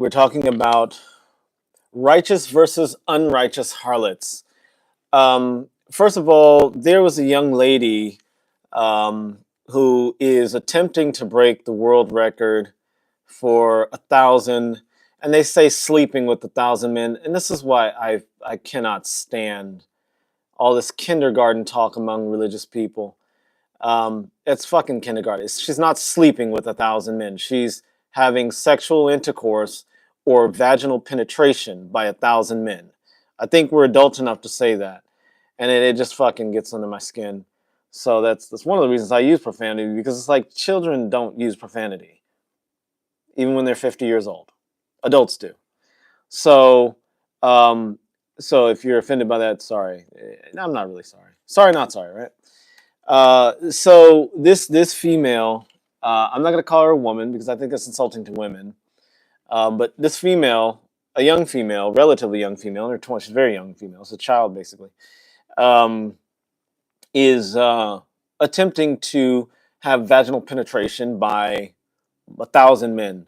We're talking about righteous versus unrighteous harlots. First of all, there was a young lady um, who is attempting to break the world record for 1,000, and they say sleeping with 1,000 men. And this is why I cannot stand all this kindergarten talk among religious people. It's fucking kindergarten. She's not sleeping with 1,000 men. She's having sexual intercourse or vaginal penetration by 1,000 men. I think we're adults enough to say that, and it just fucking gets under my skin. So that's one of the reasons I use profanity, because it's like children don't use profanity, even when they're 50 years old. Adults do. So, um, so if you're offended by that, sorry. I'm not really sorry. Sorry, not sorry, right? So this female, I'm not going to call her a woman because I think that's insulting to women. But this female, a young female, relatively young female, in her 20s, she's a very young female, it's a child basically, um, is attempting to have vaginal penetration by 1,000 men.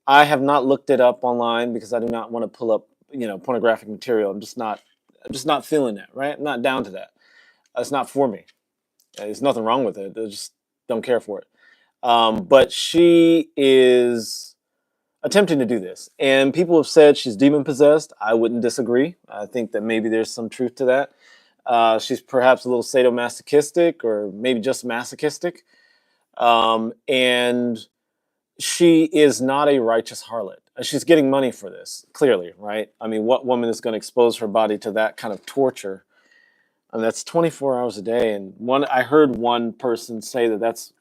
I have not looked it up online because I do not want to pull up, pornographic material. I'm just not feeling that, right? I'm not down to that. It's not for me. There's nothing wrong with it. I just don't care for it. But she is attempting to do this. And people have said she's demon possessed. I wouldn't disagree. I think that maybe there's some truth to that. She's perhaps a little sadomasochistic or maybe just masochistic. And she is not a righteous harlot. She's getting money for this, clearly, right? I mean, what woman is going to expose her body to that kind of torture? And that's 24 hours a day. And I heard one person say that that's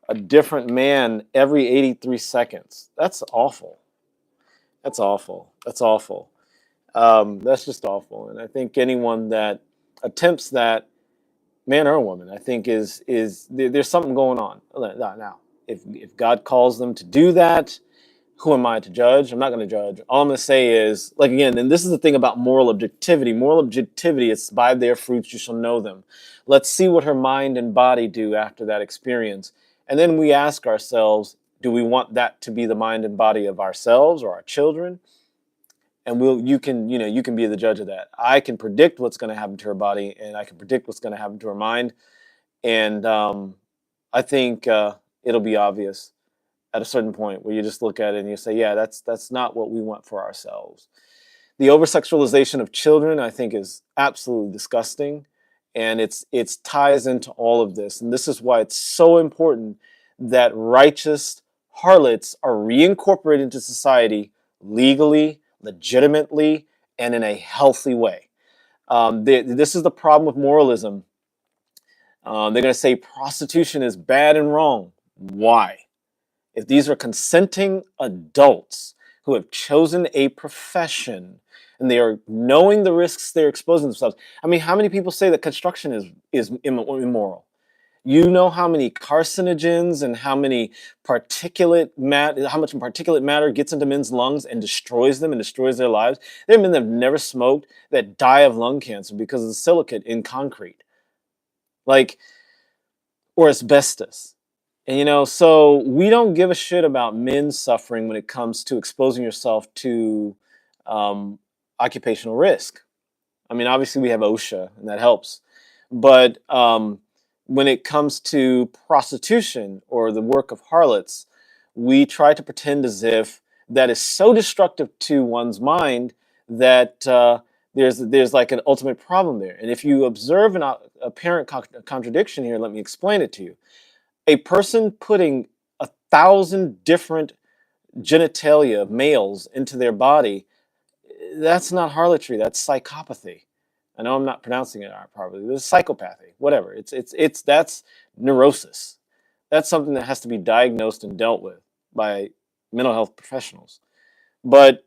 a different man every 83 seconds. That's awful. That's awful. That's awful. That's just awful. And I think anyone that attempts that, man or woman, I think there's something going on. Now, if God calls them to do that, who am I to judge? I'm not going to judge. All I'm going to say is, like, again, and this is the thing about moral objectivity. Moral objectivity is by their fruits you shall know them. Let's see what her mind and body do after that experience. And then we ask ourselves, do we want that to be the mind and body of ourselves or our children? And you can be the judge of that. I can predict what's going to happen to her body, and I can predict what's going to happen to her mind. And I think it'll be obvious at a certain point where you just look at it and you say, yeah, that's not what we want for ourselves. The over-sexualization of children, I think, is absolutely disgusting, and it's ties into all of this. And this is why it's so important that righteous harlots are reincorporated into society legally, legitimately, and in a healthy way. This is the problem with moralism. They're going to say prostitution is bad and wrong. Why? If these are consenting adults who have chosen a profession and they are knowing the risks they're exposing themselves. I mean, how many people say that construction is immoral? You know how many carcinogens and how much particulate matter gets into men's lungs and destroys them and destroys their lives? There are men that have never smoked that die of lung cancer because of the silicate in concrete, or asbestos. And so we don't give a shit about men suffering when it comes to exposing yourself to occupational risk. I mean, obviously we have OSHA and that helps. But when it comes to prostitution or the work of harlots, we try to pretend as if that is so destructive to one's mind that there's like an ultimate problem there. And if you observe an apparent contradiction here, let me explain it to you. A person putting 1,000 different genitalia of males into their body, that's not harlotry, that's psychopathy. I know I'm not pronouncing it properly. It's psychopathy, whatever. That's neurosis. That's something that has to be diagnosed and dealt with by mental health professionals. But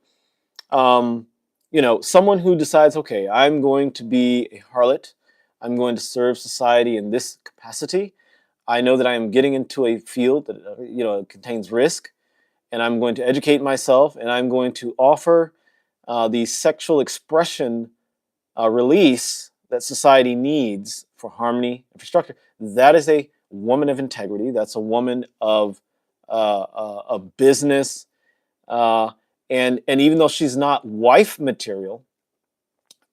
someone who decides, okay, I'm going to be a harlot, I'm going to serve society in this capacity. I know that I am getting into a field that contains risk, and I'm going to educate myself, and I'm going to offer the sexual expression release that society needs for harmony and for structure. That is a woman of integrity. That's a woman of business, And even though she's not wife material,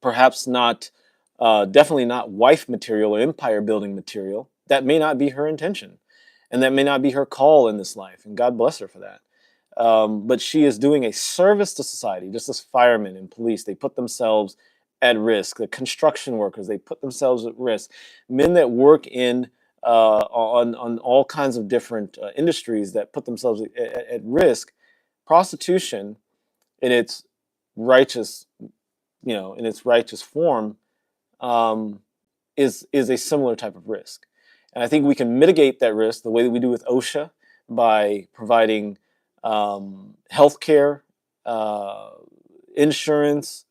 perhaps not, definitely not wife material or empire building material, that may not be her intention. And that may not be her call in this life. And God bless her for that. But she is doing a service to society, just as firemen and police. They put themselves at risk. The construction workers, they put themselves at risk. Men that work in on all kinds of different industries that put themselves at risk. Prostitution, in its righteous, in its righteous form, um, is a similar type of risk. And I think we can mitigate that risk the way that we do with OSHA by providing health care, insurance,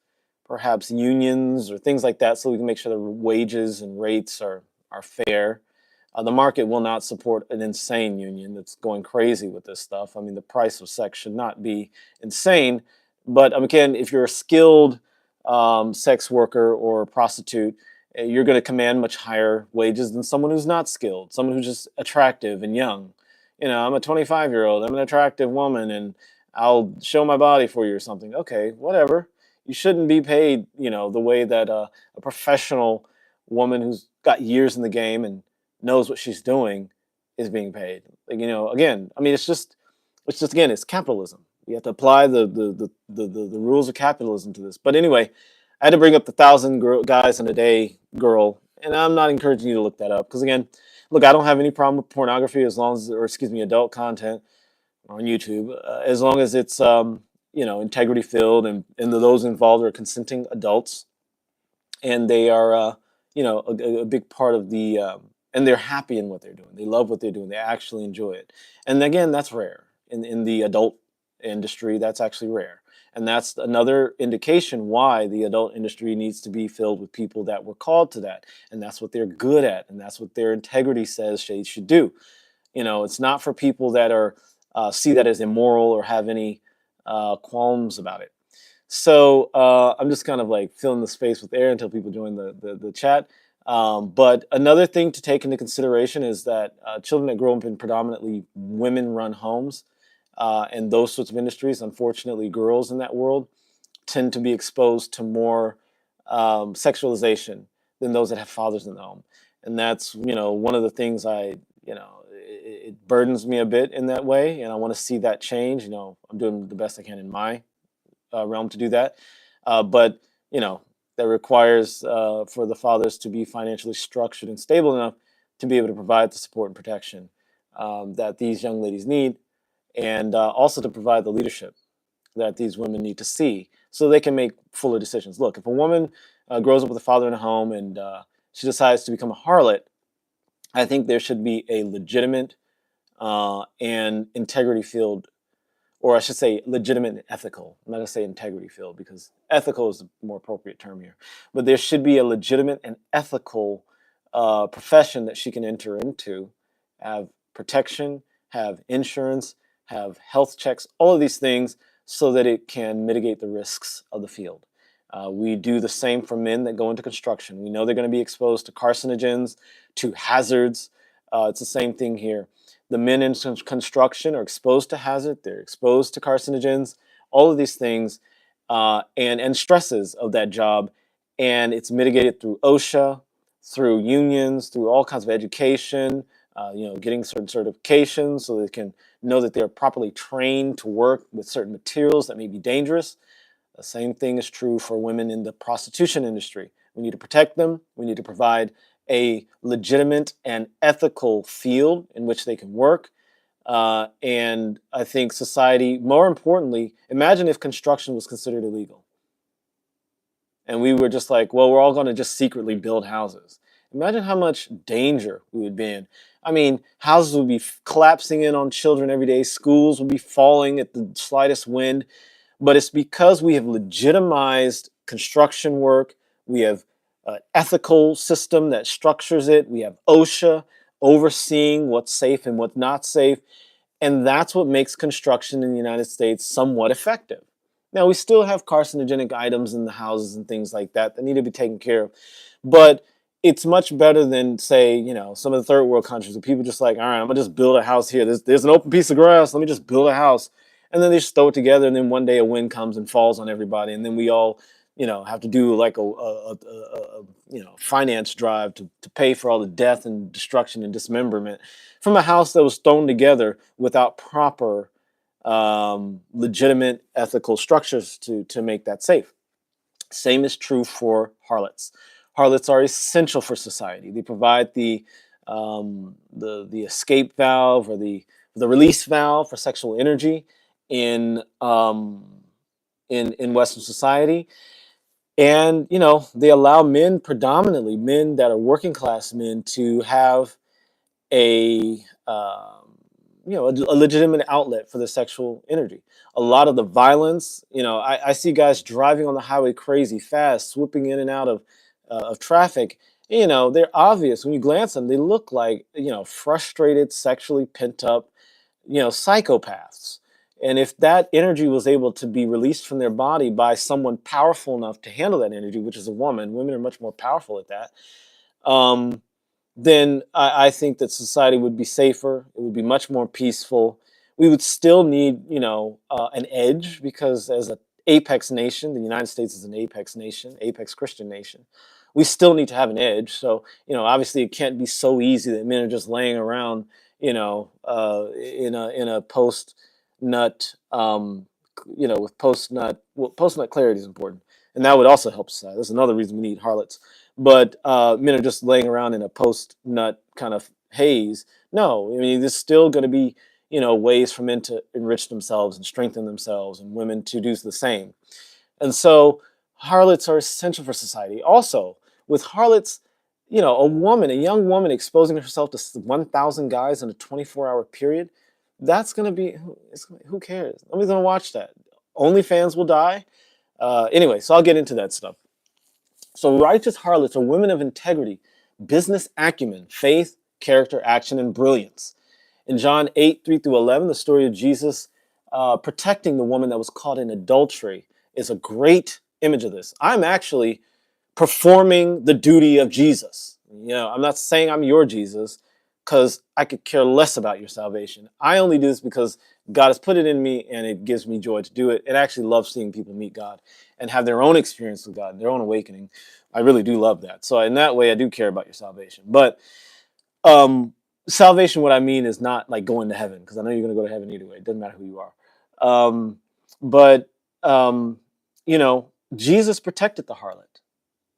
perhaps unions or things like that, so we can make sure the wages and rates are fair. The market will not support an insane union that's going crazy with this stuff. I mean, the price of sex should not be insane. But again, if you're a skilled sex worker or prostitute, you're going to command much higher wages than someone who's not skilled, someone who's just attractive and young. I'm a 25-year-old, I'm an attractive woman, and I'll show my body for you or something. Okay, whatever. You shouldn't be paid, the way that a professional woman who's got years in the game and knows what she's doing is being paid. Like, again, I mean, again, it's capitalism. You have to apply the rules of capitalism to this. But anyway, I had to bring up the 1,000 guys in a day girl, and I'm not encouraging you to look that up because again, look, I don't have any problem with pornography as long as, or excuse me, adult content on YouTube, as long as it's integrity filled and those involved are consenting adults, and they are a big part of the and they're happy in what they're doing. They love what they're doing. They actually enjoy it. And again, that's rare in the adult industry. That's actually rare. And that's another indication why the adult industry needs to be filled with people that were called to that. And that's what they're good at. And that's what their integrity says they should do. It's not for people that are see that as immoral or have any qualms about it. So I'm just kind of like filling the space with air until people join the chat. But another thing to take into consideration is that children that grow up in predominantly women-run homes and those sorts of industries, unfortunately, girls in that world tend to be exposed to more sexualization than those that have fathers in the home. And that's, one of the things it burdens me a bit in that way. And I want to see that change. I'm doing the best I can in my realm to do that. But, that requires for the fathers to be financially structured and stable enough to be able to provide the support and protection that these young ladies need, and also to provide the leadership that these women need to see so they can make fuller decisions. Look, if a woman grows up with a father in a home and she decides to become a harlot, I think there should be a legitimate and integrity filled, or I should say legitimate and ethical. I'm not going to say integrity filled because ethical is the more appropriate term here. But there should be a legitimate and ethical profession that she can enter into, have protection, have insurance, have health checks, all of these things so that it can mitigate the risks of the field. We do the same for men that go into construction. We know they're going to be exposed to carcinogens, to hazards. It's the same thing here. The men in construction are exposed to hazard. They're exposed to carcinogens, all of these things, and stresses of that job. And it's mitigated through OSHA, through unions, through all kinds of education, getting certain certifications so they can know that they're properly trained to work with certain materials that may be dangerous. The same thing is true for women in the prostitution industry. We need to protect them. We need to provide a legitimate and ethical field in which they can work. And I think society, more importantly, imagine if construction was considered illegal. And we were just like, well, we're all going to just secretly build houses. Imagine how much danger we would be in. I mean, houses would be collapsing in on children every day. Schools would be falling at the slightest wind. But it's because we have legitimized construction work. We have an ethical system that structures it. We have OSHA overseeing what's safe and what's not safe. And that's what makes construction in the United States somewhat effective. Now, we still have carcinogenic items in the houses and things like that that need to be taken care of. But it's much better than, say, some of the third world countries where people just like, all right, I'm going to just build a house here. There's an open piece of grass. Let me just build a house. and then they just throw it together, and then one day a wind comes and falls on everybody, and then we all, have to do like a finance drive to pay for all the death and destruction and dismemberment from a house that was thrown together without proper legitimate ethical structures to make that safe. Same is true for harlots. Harlots are essential for society. They provide the escape valve, or the release valve for sexual energy in in Western society. And they allow men, predominantly men that are working class men, to have a a legitimate outlet for the sexual energy. A lot of the violence, I see guys driving on the highway crazy fast, swooping in and out of traffic. They're obvious when you glance at them. They look like frustrated, sexually pent up, psychopaths. And if that energy was able to be released from their body by someone powerful enough to handle that energy, which is a woman, women are much more powerful at that. Then I think that society would be safer. It would be much more peaceful. We would still need, an edge, because as an apex nation, the United States is an apex nation, apex Christian nation. We still need to have an edge. So, obviously it can't be so easy that men are just laying around, in a post nut, with post nut clarity is important, and that would also help society. That's another reason we need harlots. But men are just laying around in a post nut kind of haze. No, I mean, there's still going to be ways for men to enrich themselves and strengthen themselves, and women to do the same. And so harlots are essential for society. Also, with harlots, a young woman exposing herself to 1,000 guys in a 24-hour period, that's going to be, who cares? Nobody's going to watch that. OnlyFans will die. Anyway, so I'll get into that stuff. So righteous harlots are women of integrity, business acumen, faith, character, action, and brilliance. In John 8:3-11, the story of Jesus protecting the woman that was caught in adultery is a great image of this. I'm actually performing the duty of Jesus. I'm not saying I'm your Jesus, because I could care less about your salvation. I only do this because God has put it in me, and it gives me joy to do it. And I actually love seeing people meet God and have their own experience with God, their own awakening. I really do love that. So in that way, I do care about your salvation. But salvation, what I mean, is not like going to heaven, because I know you're going to go to heaven either way. It doesn't matter who you are. But Jesus protected the harlot.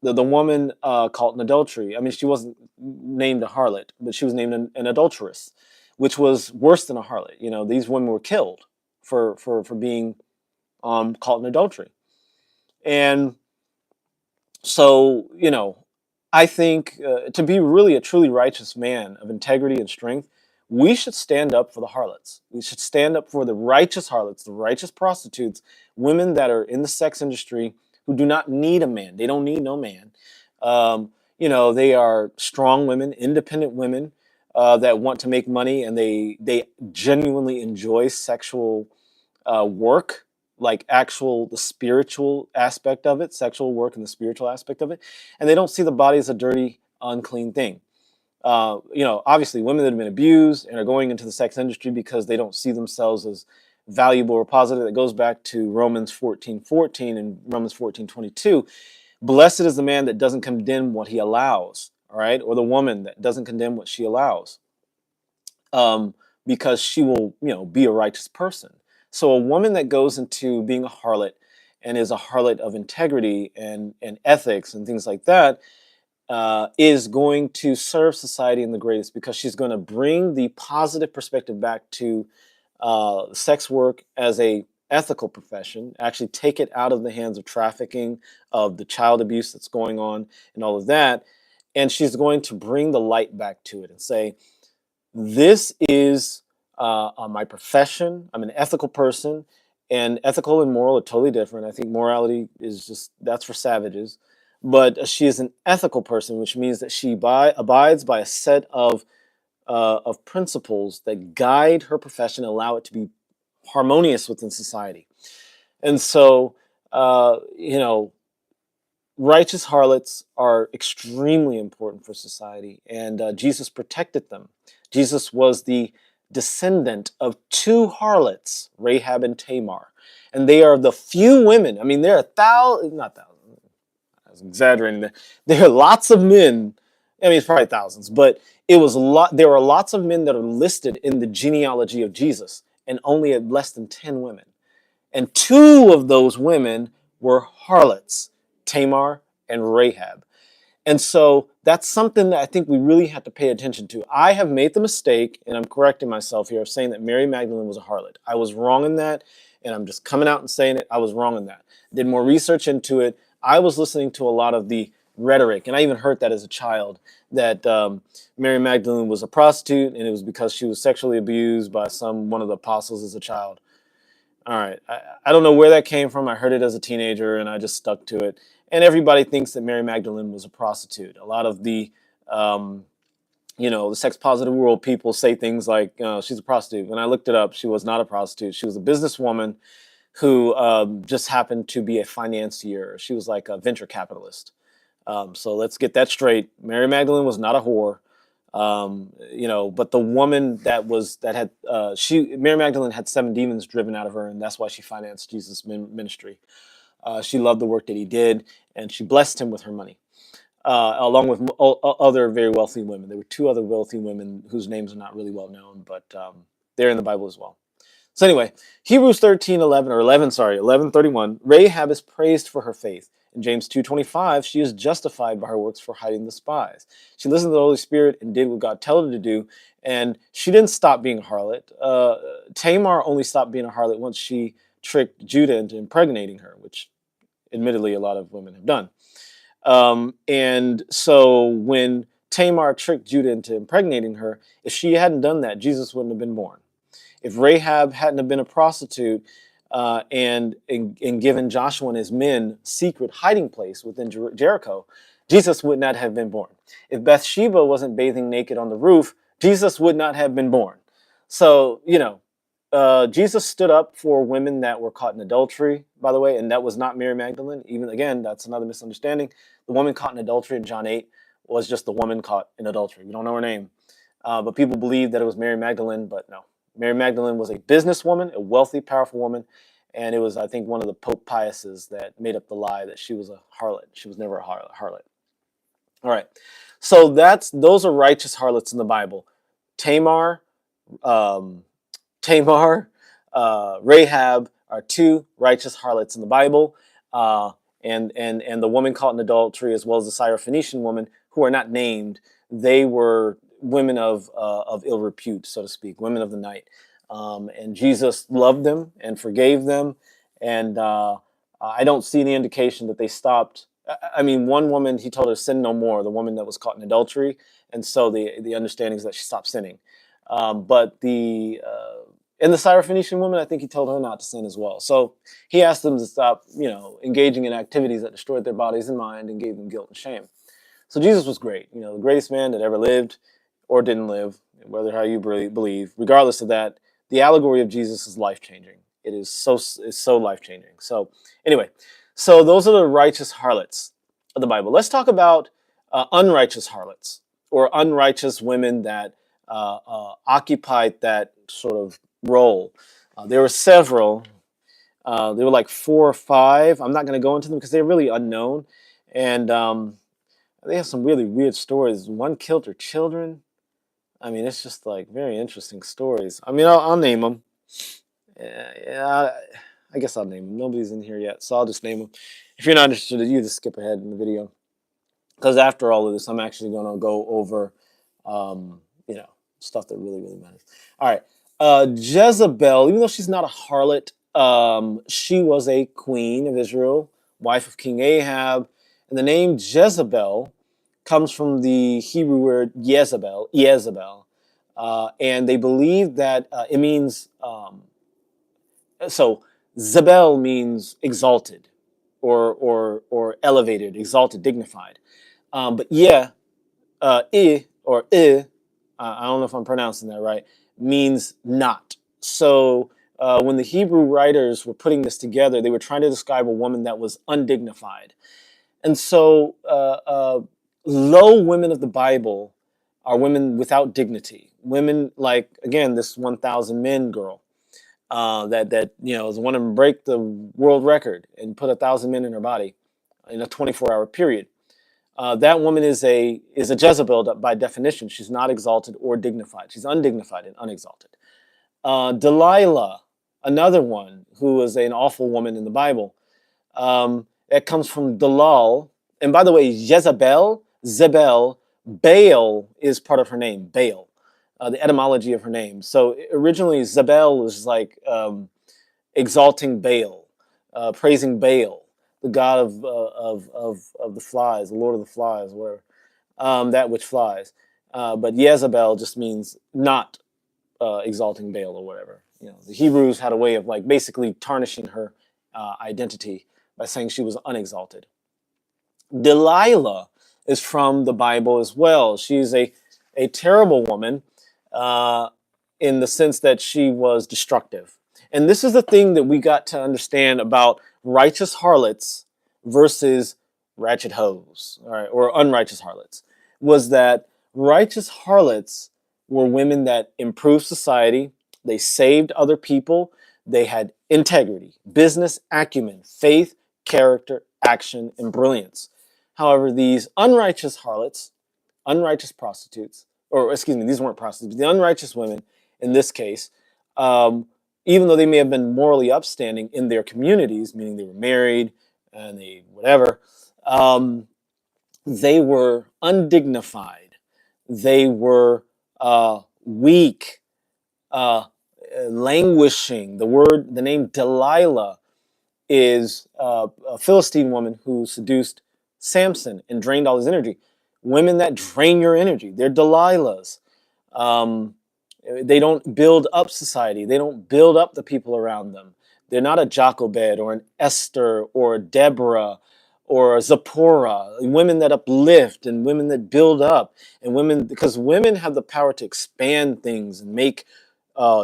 The woman caught in adultery. I mean, she wasn't named a harlot, but she was named an adulteress, which was worse than a harlot. These women were killed for being caught in adultery. And so, I think to be really a truly righteous man of integrity and strength, we should stand up for the harlots. We should stand up for the righteous harlots, the righteous prostitutes, women that are in the sex industry, who do not need a man. They don't need no man. They are strong women, independent women that want to make money, and they genuinely enjoy sexual work, like the spiritual aspect of it, sexual work and the spiritual aspect of it. And they don't see the body as a dirty, unclean thing. Obviously women that have been abused and are going into the sex industry because they don't see themselves as valuable or positive. That goes back to Romans 14:14 and Romans 14:22. Blessed is the man that doesn't condemn what he allows, all right? Or the woman that doesn't condemn what she allows, because she will, be a righteous person. So a woman that goes into being a harlot and is a harlot of integrity and ethics and things like that is going to serve society in the greatest, because she's going to bring the positive perspective back to sex work as a ethical profession, actually take it out of the hands of trafficking, of the child abuse that's going on and all of that. And she's going to bring the light back to it and say, this is my profession. I'm an ethical person, and ethical and moral are totally different. I think morality is that's for savages. But she is an ethical person, which means that she abides by a set of principles that guide her profession and allow it to be harmonious within society. And so, righteous harlots are extremely important for society, and Jesus protected them. Jesus was the descendant of two harlots, Rahab and Tamar. And they are the few women, I mean, there are thousands, not thousands, I was exaggerating there. There are lots of men, I mean, it's probably thousands, but it was a lot. There are lots of men that are listed in the genealogy of Jesus, and only less than 10 women. And two of those women were harlots, Tamar and Rahab. And so that's something that I think we really have to pay attention to. I have made the mistake, and I'm correcting myself here, of saying that Mary Magdalene was a harlot. I was wrong in that, and I'm just coming out and saying it. I was wrong in that. Did more research into it. I was listening to a lot of the rhetoric, and I even heard that as a child, that Mary Magdalene was a prostitute, and it was because she was sexually abused by one of the apostles as a child. All right, I don't know where that came from. I heard it as a teenager, and I just stuck to it. And everybody thinks that Mary Magdalene was a prostitute. A lot of the, the sex positive world people say things like, she's a prostitute. When I looked it up, she was not a prostitute. She was a businesswoman who just happened to be a financier. She was like a venture capitalist. So let's get that straight. Mary Magdalene was not a whore. But the woman Mary Magdalene had 7 demons driven out of her, and that's why she financed Jesus' ministry. She loved the work that he did, and she blessed him with her money, along with other very wealthy women. There were 2 other wealthy women whose names are not really well known, but they're in the Bible as well. So anyway, Hebrews 11:31, Rahab is praised for her faith. In James 2:25, she is justified by her works for hiding the spies. She listened to the Holy Spirit and did what God told her to do, and she didn't stop being a harlot. Tamar only stopped being a harlot once she tricked Judah into impregnating her, which admittedly a lot of women have done. And so when Tamar tricked Judah into impregnating her, if she hadn't done that, Jesus wouldn't have been born. If Rahab hadn't have been a prostitute and given Joshua and his men secret hiding place within Jericho, Jesus would not have been born. If Bathsheba wasn't bathing naked on the roof, Jesus would not have been born. So, Jesus stood up for women that were caught in adultery, by the way, and that was not Mary Magdalene. Even again, that's another misunderstanding. The woman caught in adultery in John 8 was just the woman caught in adultery. We don't know her name. But people believe that it was Mary Magdalene, but no. Mary Magdalene was a businesswoman, a wealthy, powerful woman, and it was, I think, one of the Pope Piuses that made up the lie that she was a harlot. She was never a harlot. All right, so those are righteous harlots in the Bible. Tamar, Rahab are 2 righteous harlots in the Bible, and the woman caught in adultery, as well as the Syrophoenician woman, who are not named. They were women of ill repute, so to speak, women of the night. And Jesus loved them and forgave them. And I don't see any indication that they stopped. I mean, one woman, he told her, sin no more, the woman that was caught in adultery. And so the understanding is that she stopped sinning. But the Syrophoenician woman, I think he told her not to sin as well. So he asked them to stop, engaging in activities that destroyed their bodies and mind and gave them guilt and shame. So Jesus was great, the greatest man that ever lived or didn't live, whether how you believe. Regardless of that, the allegory of Jesus is life-changing. It's so life-changing. So anyway, so those are the righteous harlots of the Bible. Let's talk about unrighteous harlots, or unrighteous women that occupied that sort of role. There were several. There were like 4 or 5. I'm not going to go into them because they're really unknown. And they have some really weird stories. One killed her children. I mean, it's just like very interesting stories. I mean, I'll name them. I guess I'll name them. Nobody's in here yet, so I'll just name them. If you're not interested, you just skip ahead in the video. Because after all of this, I'm actually going to go over, stuff that really, really matters. All right. Jezebel, even though she's not a harlot, she was a queen of Israel, wife of King Ahab. And the name Jezebel comes from the Hebrew word Jezebel, and they believe that it means, so Zebel means exalted, or elevated, exalted, dignified. But I don't know if I'm pronouncing that right, means not. So when the Hebrew writers were putting this together, they were trying to describe a woman that was undignified. And so low women of the Bible are women without dignity, women like, again, this 1,000 men girl that is one to break the world record and put 1,000 men in her body in a 24-hour period. That woman is a Jezebel by definition. She's not exalted or dignified. She's undignified and unexalted. Delilah, another one who is an awful woman in the Bible. That comes from Dalal. And by the way, Jezebel, Zebel, Baal is part of her name, Baal, the etymology of her name. So originally, Zebel was like exalting Baal, praising Baal, the god of the flies, the Lord of the flies, whatever, that which flies. But Jezebel just means not exalting Baal or whatever. The Hebrews had a way of like basically tarnishing her identity by saying she was unexalted. Delilah is from the Bible as well. She's a terrible woman in the sense that she was destructive. And this is the thing that we got to understand about righteous harlots versus ratchet hoes, all right, or unrighteous harlots, was that righteous harlots were women that improved society, they saved other people, they had integrity, business acumen, faith, character, action, and brilliance. However, these unrighteous harlots, unrighteous prostitutes, or excuse me, these weren't prostitutes, but the unrighteous women in this case, even though they may have been morally upstanding in their communities, meaning they were married and they whatever, they were undignified. They were weak, languishing. The name Delilah is a Philistine woman who seduced Samson and drained all his energy. Women that drain your energy, they're Delilahs. They don't build up society. They don't build up the people around them. They're not a Jochebed or an Esther or a Deborah or a Zipporah. Women that uplift and women that build up, and women, because women have the power to expand things and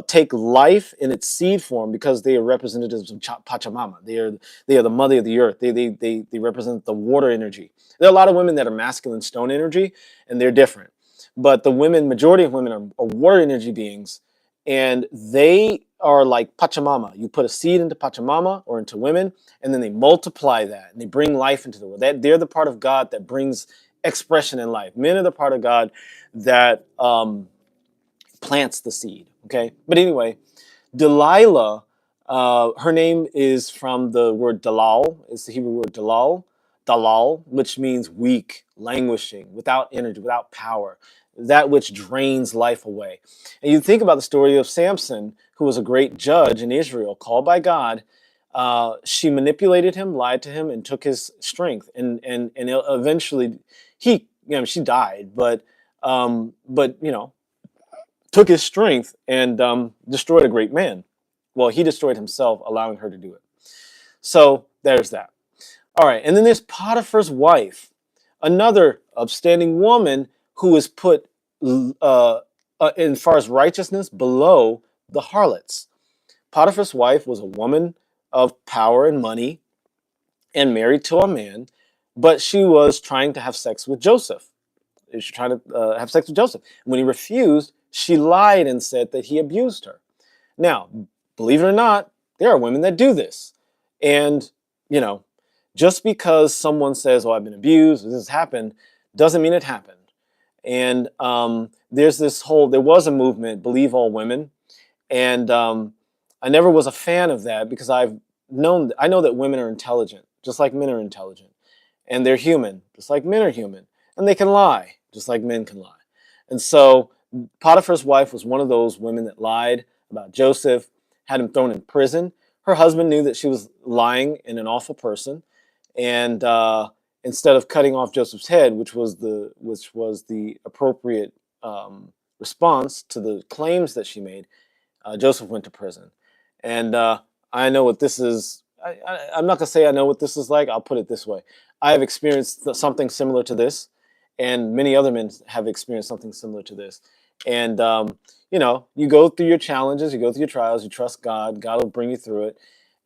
take life in its seed form, because they are representatives of Pachamama. They are the mother of the earth. They represent the water energy. There are a lot of women that are masculine stone energy, and they're different. But the majority of women are water energy beings, and they are like Pachamama. You put a seed into Pachamama or into women, and then they multiply that, and they bring life into the world. They're the part of God that brings expression in life. Men are the part of God that plants the seed. Okay, but anyway, Delilah, her name is from the word dalal. It's the Hebrew word dalal, which means weak, languishing, without energy, without power, that which drains life away. And you think about the story of Samson, who was a great judge in Israel, called by God. She manipulated him, lied to him, and took his strength. And eventually, she died, but took his strength and destroyed a great man. Well, he destroyed himself, allowing her to do it. So there's that. All right, and then there's Potiphar's wife, another upstanding woman who is put, in far as righteousness, below the harlots. Potiphar's wife was a woman of power and money and married to a man, but she was trying to have sex with Joseph. She was trying to have sex with Joseph. When he refused, she lied and said that he abused her. Now, believe it or not, there are women that do this. And, just because someone says, oh, I've been abused, this has happened, doesn't mean it happened. And there was a movement, Believe All Women. And I never was a fan of that, because I know that women are intelligent, just like men are intelligent. And they're human, just like men are human. And they can lie, just like men can lie. And so Potiphar's wife was one of those women that lied about Joseph, had him thrown in prison. Her husband knew that she was lying and an awful person. And instead of cutting off Joseph's head, which was the appropriate response to the claims that she made, Joseph went to prison. And I know what this is. I'm not going to say I know what this is like. I'll put it this way. I have experienced something similar to this, and many other men have experienced something similar to this. And, you go through your challenges, you go through your trials, you trust God, God will bring you through it.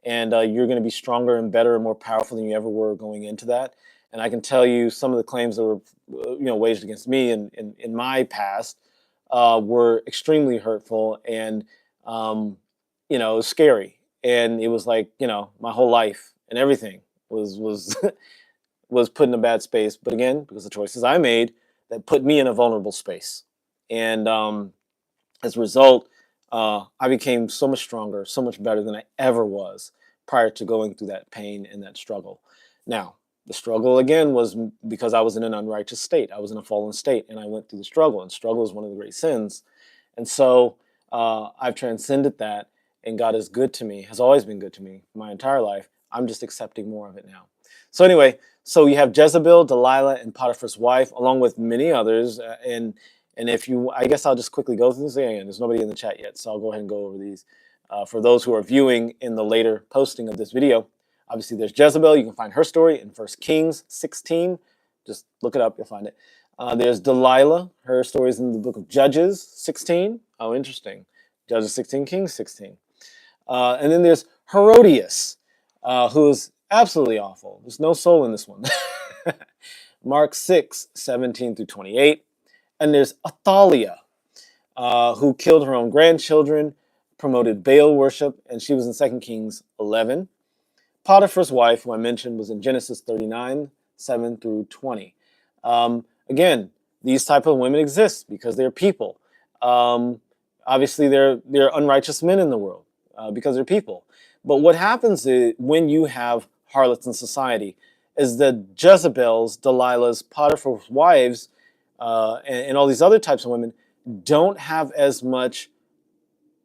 And you're going to be stronger and better and more powerful than you ever were going into that. And I can tell you some of the claims that were, waged against me in my past were extremely hurtful and, it was scary. And it was like, my whole life and everything was was put in a bad space. But again, because of the choices I made, that put me in a vulnerable space. And as a result, I became so much stronger, so much better than I ever was prior to going through that pain and that struggle. Now, the struggle again was because I was in an unrighteous state. I was in a fallen state, and I went through the struggle. And struggle is one of the great sins. And so I've transcended that, and God is good to me, has always been good to me my entire life. I'm just accepting more of it now. So anyway, so you have Jezebel, Delilah, and Potiphar's wife, along with many others. And if you, I guess I'll just quickly go through this again. There's nobody in the chat yet, so I'll go ahead and go over these. For those who are viewing in the later posting of this video, obviously there's Jezebel. You can find her story in 1 Kings 16. Just look it up, you'll find it. There's Delilah. Her story is in the book of Judges 16. Oh, interesting. Judges 16, Kings 16. And then there's Herodias, who is absolutely awful. There's no soul in this one. Mark 6, 17 through 28. And there's Athaliah, who killed her own grandchildren, promoted Baal worship, and she was in 2 Kings 11. Potiphar's wife, who I mentioned, was in Genesis 39, 7 through 20. Again, these type of women exist because they're people. Obviously, they're unrighteous men in the world because they're people. But what happens is, when you have harlots in society is that Jezebel's, Delilah's, Potiphar's wives, and all these other types of women don't have as much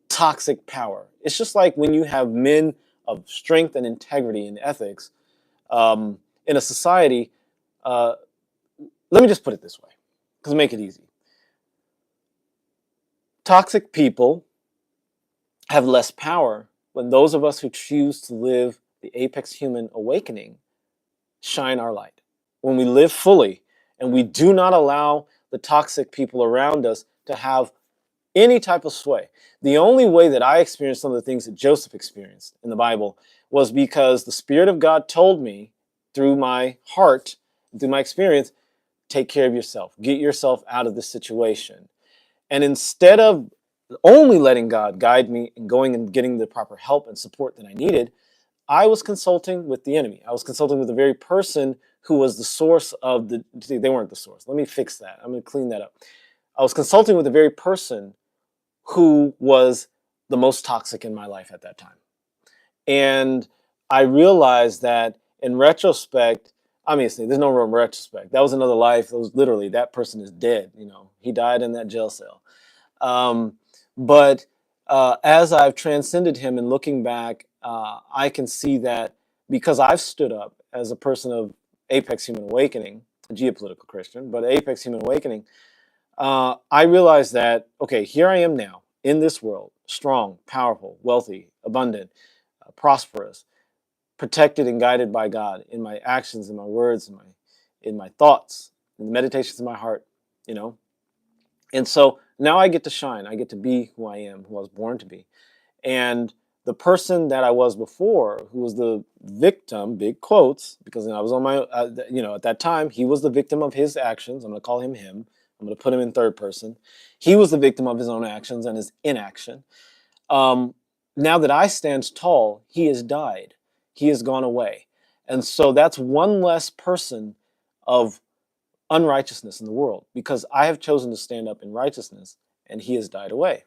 toxic power. It's just like when you have men of strength and integrity and ethics in a society. Let me just put it this way, because make it easy. Toxic people have less power when those of us who choose to live the apex human awakening shine our light. When we live fully and we do not allow the toxic people around us to have any type of sway. The only way that I experienced some of the things that Joseph experienced in the Bible was because the Spirit of God told me through my heart, through my experience, take care of yourself. Get yourself out of this situation. And instead of only letting God guide me and going and getting the proper help and support that I needed, I was consulting with the enemy. I was consulting with the very person who was the source of the... They weren't the source. Let me fix that. I'm going to clean that up. I was consulting with the very person who was the most toxic in my life at that time. And I realized that in retrospect, obviously, there's no real retrospect. That was another life. It was literally, that person is dead. He died in that jail cell. But as I've transcended him and looking back, I can see that because I've stood up as a person of Apex Human Awakening, a Geopolitical Christian, but Apex Human Awakening, I realized that, okay, here I am now in this world, strong, powerful, wealthy, abundant, prosperous, protected and guided by God in my actions, in my words, in my thoughts, in the meditations of my heart, And so now I get to shine. I get to be who I am, who I was born to be. And the person that I was before, who was the victim, big quotes, because I was on my, at that time, he was the victim of his actions. I'm going to call him him. I'm going to put him in third person. He was the victim of his own actions and his inaction. Now that I stand tall, he has died. He has gone away. And so that's one less person of unrighteousness in the world, because I have chosen to stand up in righteousness and he has died away.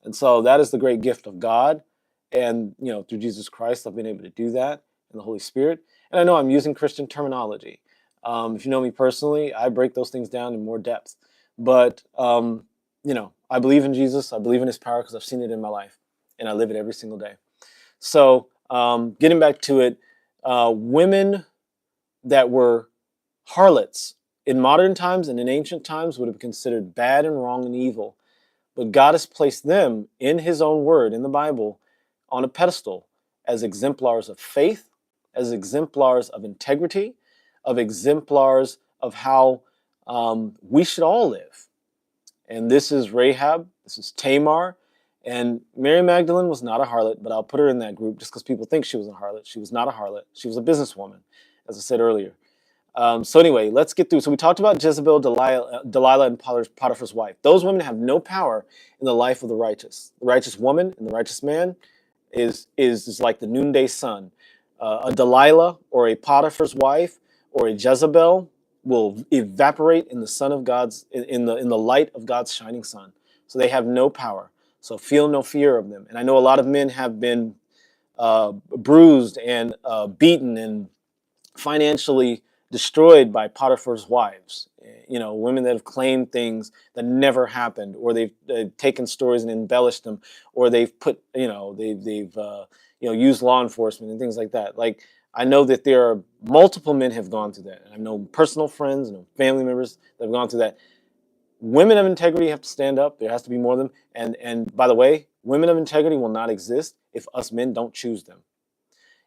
And so that is the great gift of God. And, through Jesus Christ, I've been able to do that, and the Holy Spirit. And I know I'm using Christian terminology. If you know me personally, I break those things down in more depth. But, I believe in Jesus. I believe in his power because I've seen it in my life, and I live it every single day. So getting back to it, women that were harlots in modern times and in ancient times would have been considered bad and wrong and evil. But God has placed them in his own word, in the Bible, on a pedestal as exemplars of faith, as exemplars of integrity, of exemplars of how we should all live. And this is Rahab, this is Tamar, and Mary Magdalene was not a harlot, but I'll put her in that group just because people think she was a harlot. She was not a harlot. She was a businesswoman, as I said earlier. So anyway, let's get through. So we talked about Jezebel, Delilah, and Potiphar's wife. Those women have no power in the life of the righteous. The righteous woman and the righteous man is like the noonday sun. A Delilah or a Potiphar's wife or a Jezebel will evaporate in the sun of God's in the light of God's shining sun. So they have no power. So feel no fear of them. And I know a lot of men have been bruised and beaten and financially destroyed by Potiphar's wives. You know, women that have claimed things that never happened, or they've taken stories and embellished them, or they've put, they've used law enforcement and things like that. Like, I know that there are multiple men have gone through that. I know personal friends and family members that have gone through that. Women of integrity have to stand up. There has to be more of them. And by the way, women of integrity will not exist if us men don't choose them.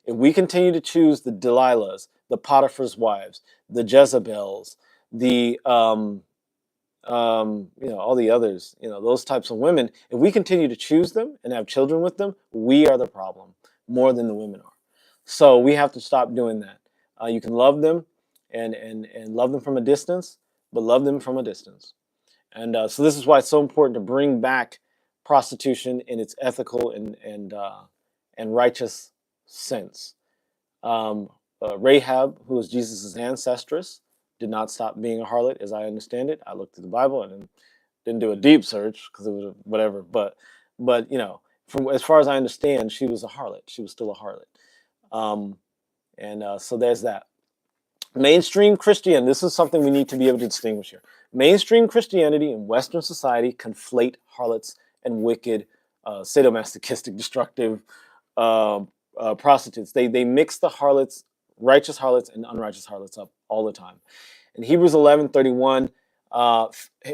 If we continue to choose the Delilahs, the Potiphar's wives, the Jezebels, the all the others, those types of women, if we continue to choose them and have children with them, we are the problem more than the women are. So we have to stop doing that. You can love them and love them from a distance, but love them from a distance. And so this is why it's so important to bring back prostitution in its ethical and righteous sense. Rahab, who was Jesus' ancestress, did not stop being a harlot, as I understand it. I looked through the Bible and didn't do a deep search because it was whatever. But from as far as I understand, she was a harlot. She was still a harlot. So there's that. Mainstream Christianity. This is something we need to be able to distinguish here. Mainstream Christianity and Western society conflate harlots and wicked, sadomasochistic, destructive prostitutes. They mix the harlots, righteous harlots and unrighteous harlots up all the time. In Hebrews 11:31,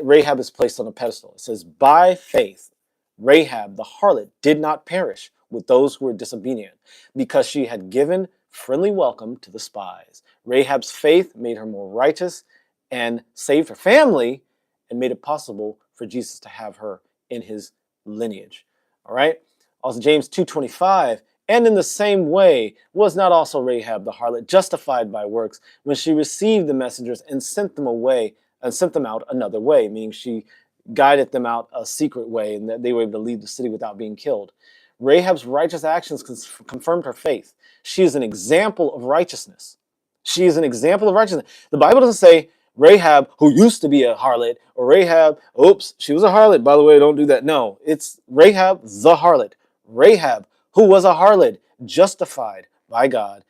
Rahab is placed on a pedestal. It says, by faith, Rahab, the harlot, did not perish with those who were disobedient, because she had given friendly welcome to the spies. Rahab's faith made her more righteous and saved her family and made it possible for Jesus to have her in his lineage. All right. Also, James 2:25, and in the same way was not also Rahab the harlot justified by works when she received the messengers and sent them away and sent them out another way, meaning she guided them out a secret way and that they were able to leave the city without being killed. Rahab's righteous actions confirmed her faith. She is an example of righteousness. She is an example of righteousness. The Bible doesn't say Rahab, who used to be a harlot, or Rahab, oops, she was a harlot, by the way, don't do that. No, it's Rahab the harlot. Rahab, who was a harlot, justified by God.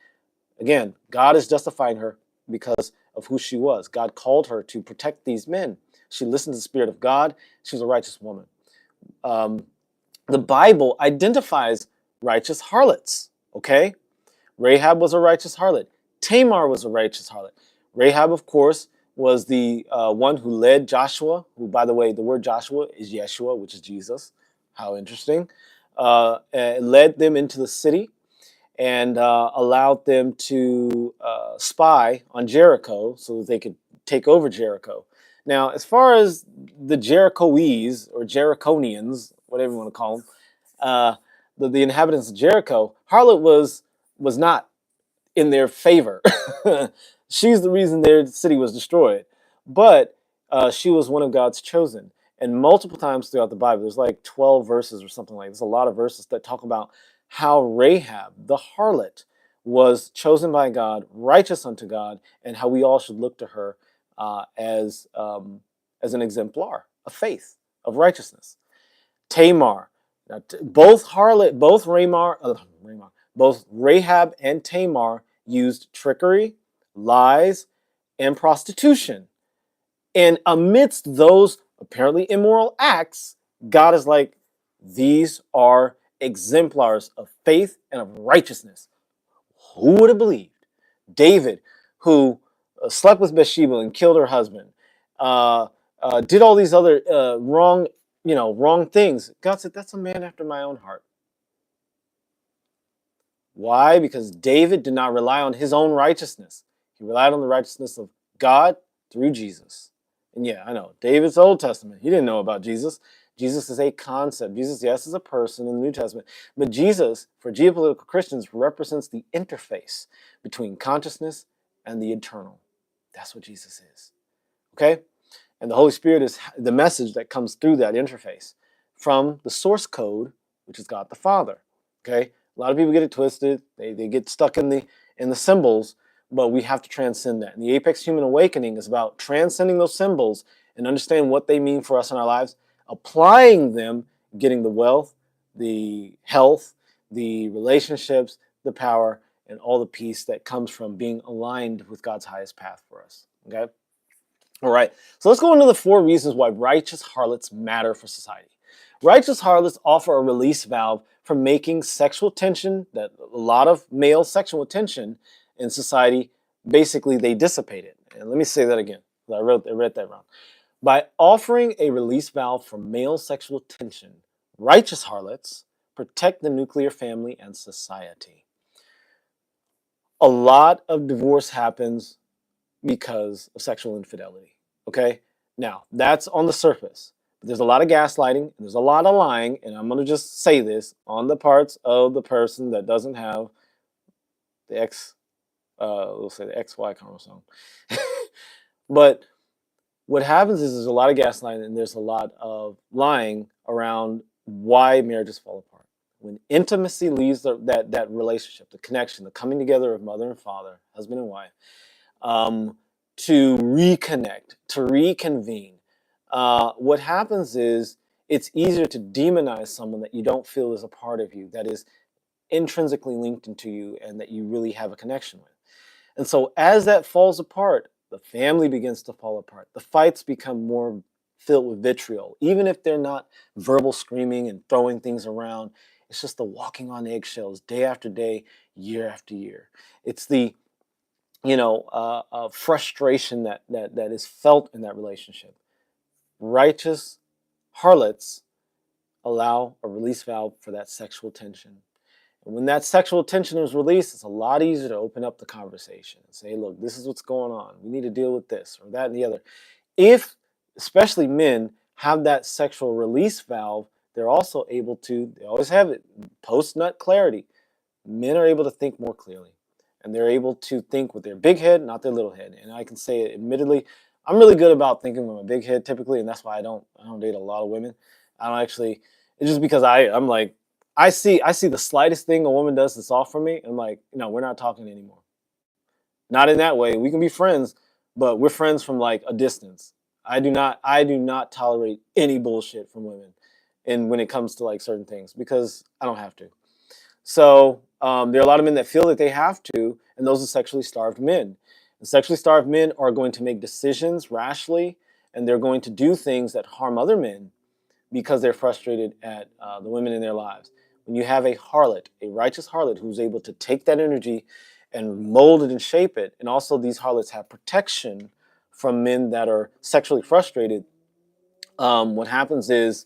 Again, God is justifying her because of who she was. God called her to protect these men. She listened to the Spirit of God. She was a righteous woman. The Bible identifies righteous harlots, okay? Rahab was a righteous harlot. Tamar was a righteous harlot. Rahab, of course, was the one who led Joshua, who, by the way, the word Joshua is Yeshua, which is Jesus. How interesting. Led them into the city and allowed them to spy on Jericho so that they could take over Jericho. Now, as far as the Jerichoese or Jericonians, whatever you want to call them, the inhabitants of Jericho, harlot was not in their favor. She's the reason their city was destroyed. But she was one of God's chosen. And multiple times throughout the Bible, there's like 12 verses or something like this, a lot of verses that talk about how Rahab, the harlot, was chosen by God, righteous unto God, and how we all should look to her as an exemplar of faith, of righteousness. Tamar, both Rahab and Tamar used trickery, lies, and prostitution. And amidst those apparently immoral acts, God is like, these are exemplars of faith and of righteousness. Who would have believed? David, who slept with Bathsheba and killed her husband, did all these other wrong things. God said, that's a man after my own heart. Why? Because David did not rely on his own righteousness. He relied on the righteousness of God through Jesus. And yeah, I know, David's Old Testament, he didn't know about Jesus. Jesus is a concept. Jesus, yes, is a person in the New Testament. But Jesus, for Geopolitical Christians, represents the interface between consciousness and the eternal. That's what Jesus is. Okay? And the Holy Spirit is the message that comes through that interface from the source code, which is God the Father. Okay? A lot of people get it twisted. They get stuck in the symbols, but we have to transcend that. And the Apex Human Awakening is about transcending those symbols and understanding what they mean for us in our lives, applying them, getting the wealth, the health, the relationships, the power, and all the peace that comes from being aligned with God's highest path for us. Okay? All right, so let's go into the 4 reasons why righteous harlots matter for society. Righteous harlots offer a release valve for making sexual tension, that a lot of male sexual tension in society, basically they dissipate it. And let me say that again. I read that wrong. By offering a release valve for male sexual tension, righteous harlots protect the nuclear family and society. A lot of divorce happens because of sexual infidelity. Okay? Now, that's on the surface. But there's a lot of gaslighting, and there's a lot of lying, and I'm going to just say this on the parts of the person that doesn't have the we'll say the XY chromosome. But what happens is there's a lot of gaslighting and there's a lot of lying around why marriages fall apart. When intimacy leaves that relationship, the connection, the coming together of mother and father, husband and wife, to reconnect, to reconvene, what happens is it's easier to demonize someone that you don't feel is a part of you, that is intrinsically linked into you and that you really have a connection with. And so as that falls apart, the family begins to fall apart. The fights become more filled with vitriol, even if they're not verbal screaming and throwing things around. It's just the walking on eggshells day after day, year after year. It's the frustration that is felt in that relationship. Righteous harlots allow a release valve for that sexual tension. And when that sexual tension is released, it's a lot easier to open up the conversation and say, look, this is what's going on. We need to deal with this or that and the other. If, especially men, have that sexual release valve, they're also able to, they always have it, post-nut clarity. Men are able to think more clearly. And they're able to think with their big head, not their little head. And I can say, admittedly, I'm really good about thinking with my big head typically, and that's why I don't date a lot of women. I don't actually. It's just because I'm like, I see the slightest thing a woman does that's off for me, and I'm like, no, we're not talking anymore. Not in that way. We can be friends, but we're friends from like a distance. I do not tolerate any bullshit from women, and when it comes to like certain things, because I don't have to. So there are a lot of men that feel that they have to, and those are sexually starved men. And sexually starved men are going to make decisions rashly, and they're going to do things that harm other men because they're frustrated at the women in their lives. When you have a harlot, a righteous harlot who's able to take that energy and mold it and shape it, and also these harlots have protection from men that are sexually frustrated, what happens is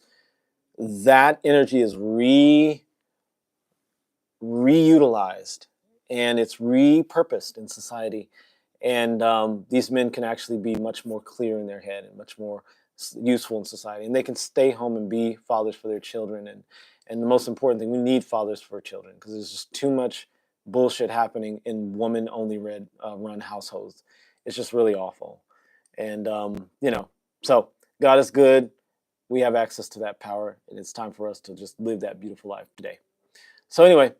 that energy is reutilized and it's repurposed in society, and these men can actually be much more clear in their head and much more useful in society, and they can stay home and be fathers for their children. And the most important thing, we need fathers for children because there's just too much bullshit happening in woman-only run households. It's just really awful. And so God is good. We have access to that power, and it's time for us to just live that beautiful life today. So anyway,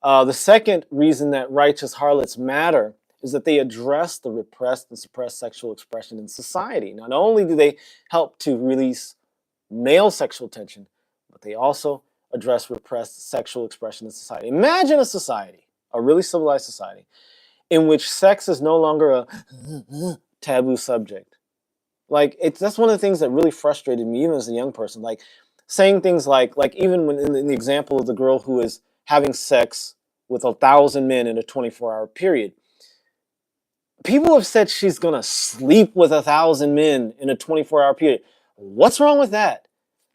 the second reason that righteous harlots matter is that they address the repressed and suppressed sexual expression in society. Not only do they help to release male sexual tension, but they also address repressed sexual expression in society. Imagine a society, a really civilized society, in which sex is no longer a taboo subject. Like that's one of the things that really frustrated me, even as a young person. Like saying things like even when in the example of the girl who is having sex with 1,000 men in a 24-hour period. People have said she's gonna sleep with 1,000 men in a 24-hour period. What's wrong with that?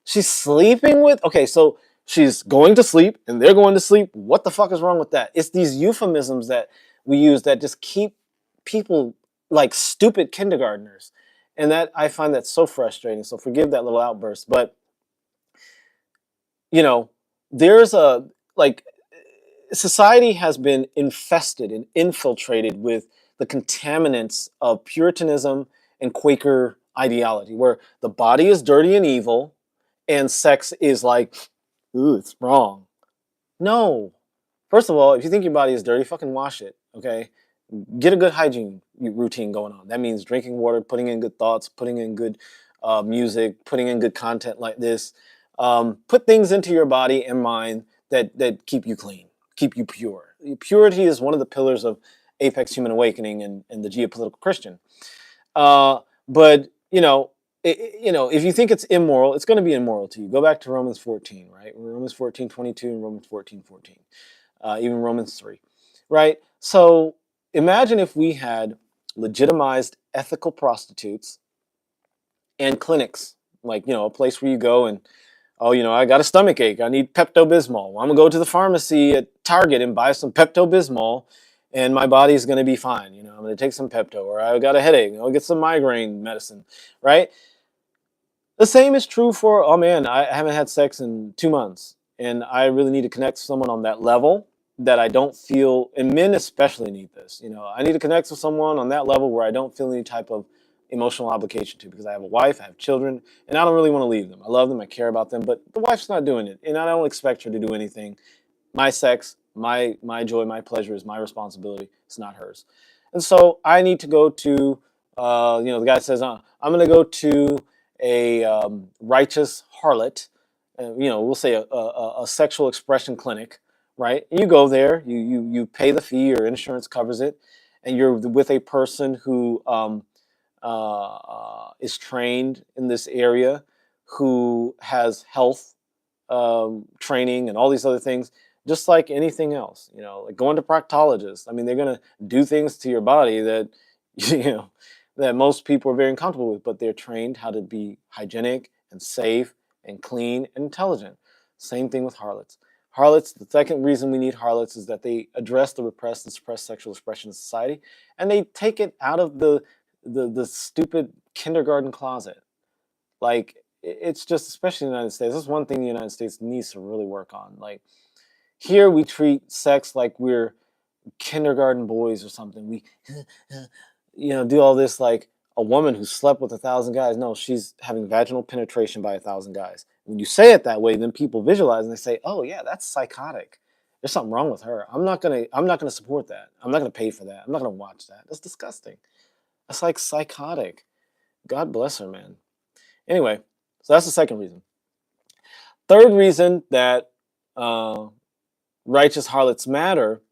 She's sleeping with, okay, so she's going to sleep and they're going to sleep. What the fuck is wrong with that? It's these euphemisms that we use that just keep people like stupid kindergartners. And that I find that so frustrating. So forgive that little outburst. But, there's society has been infested and infiltrated with the contaminants of Puritanism and Quaker ideology, where the body is dirty and evil, and sex is like, ooh, it's wrong. No. First of all, if you think your body is dirty, fucking wash it, okay? Get a good hygiene routine going on. That means drinking water, putting in good thoughts, putting in good music, putting in good content like this. Put things into your body and mind that keep you clean, keep you pure. Purity is one of the pillars of Apex Human Awakening and the Geopolitical Christian. But if you think it's immoral, it's going to be immoral to you. Go back to Romans 14, right? Romans 14:22 and Romans 14:14, even Romans 3, right? So imagine if we had legitimized ethical prostitutes and clinics, like, a place where you go and, oh, I got a stomach ache, I need Pepto-Bismol. Well, I'm gonna go to the pharmacy at Target and buy some Pepto-Bismol, and my body's gonna be fine. I'm gonna take some Pepto, or I got a headache, I'll get some migraine medicine, right? The same is true for, oh man, I haven't had sex in 2 months, and I really need to connect with someone on that level that I don't feel, and men especially need this. I need to connect with someone on that level where I don't feel any type of emotional obligation to, because I have a wife, I have children, and I don't really want to leave them. I love them, I care about them, but the wife's not doing it, and I don't expect her to do anything. My sex, my joy, my pleasure is my responsibility. It's not hers. And so I need to go to, the guy says, I'm going to go to a righteous harlot, we'll say a sexual expression clinic, right? You go there, you pay the fee, your insurance covers it, and you're with a person who is trained in this area, who has health training and all these other things, just like anything else. Like going to proctologists. I mean, they're gonna do things to your body that that most people are very uncomfortable with, but they're trained how to be hygienic and safe and clean and intelligent. Same thing with harlots. Harlots, the second reason we need harlots is that they address the repressed and suppressed sexual expression in society, and they take it out of the stupid kindergarten closet. Like, it's just, especially in the United States, that's one thing the United States needs to really work on. Like, here we treat sex like we're kindergarten boys or something. We do all this like a woman who slept with 1,000 guys. No, she's having vaginal penetration by 1,000 guys. When you say it that way, then people visualize and they say, "Oh yeah, that's psychotic. There's something wrong with her. I'm not gonna support that. I'm not gonna pay for that. I'm not gonna watch that. That's disgusting. That's like psychotic. God bless her, man." Anyway, so that's the second reason. Third reason that righteous harlots matter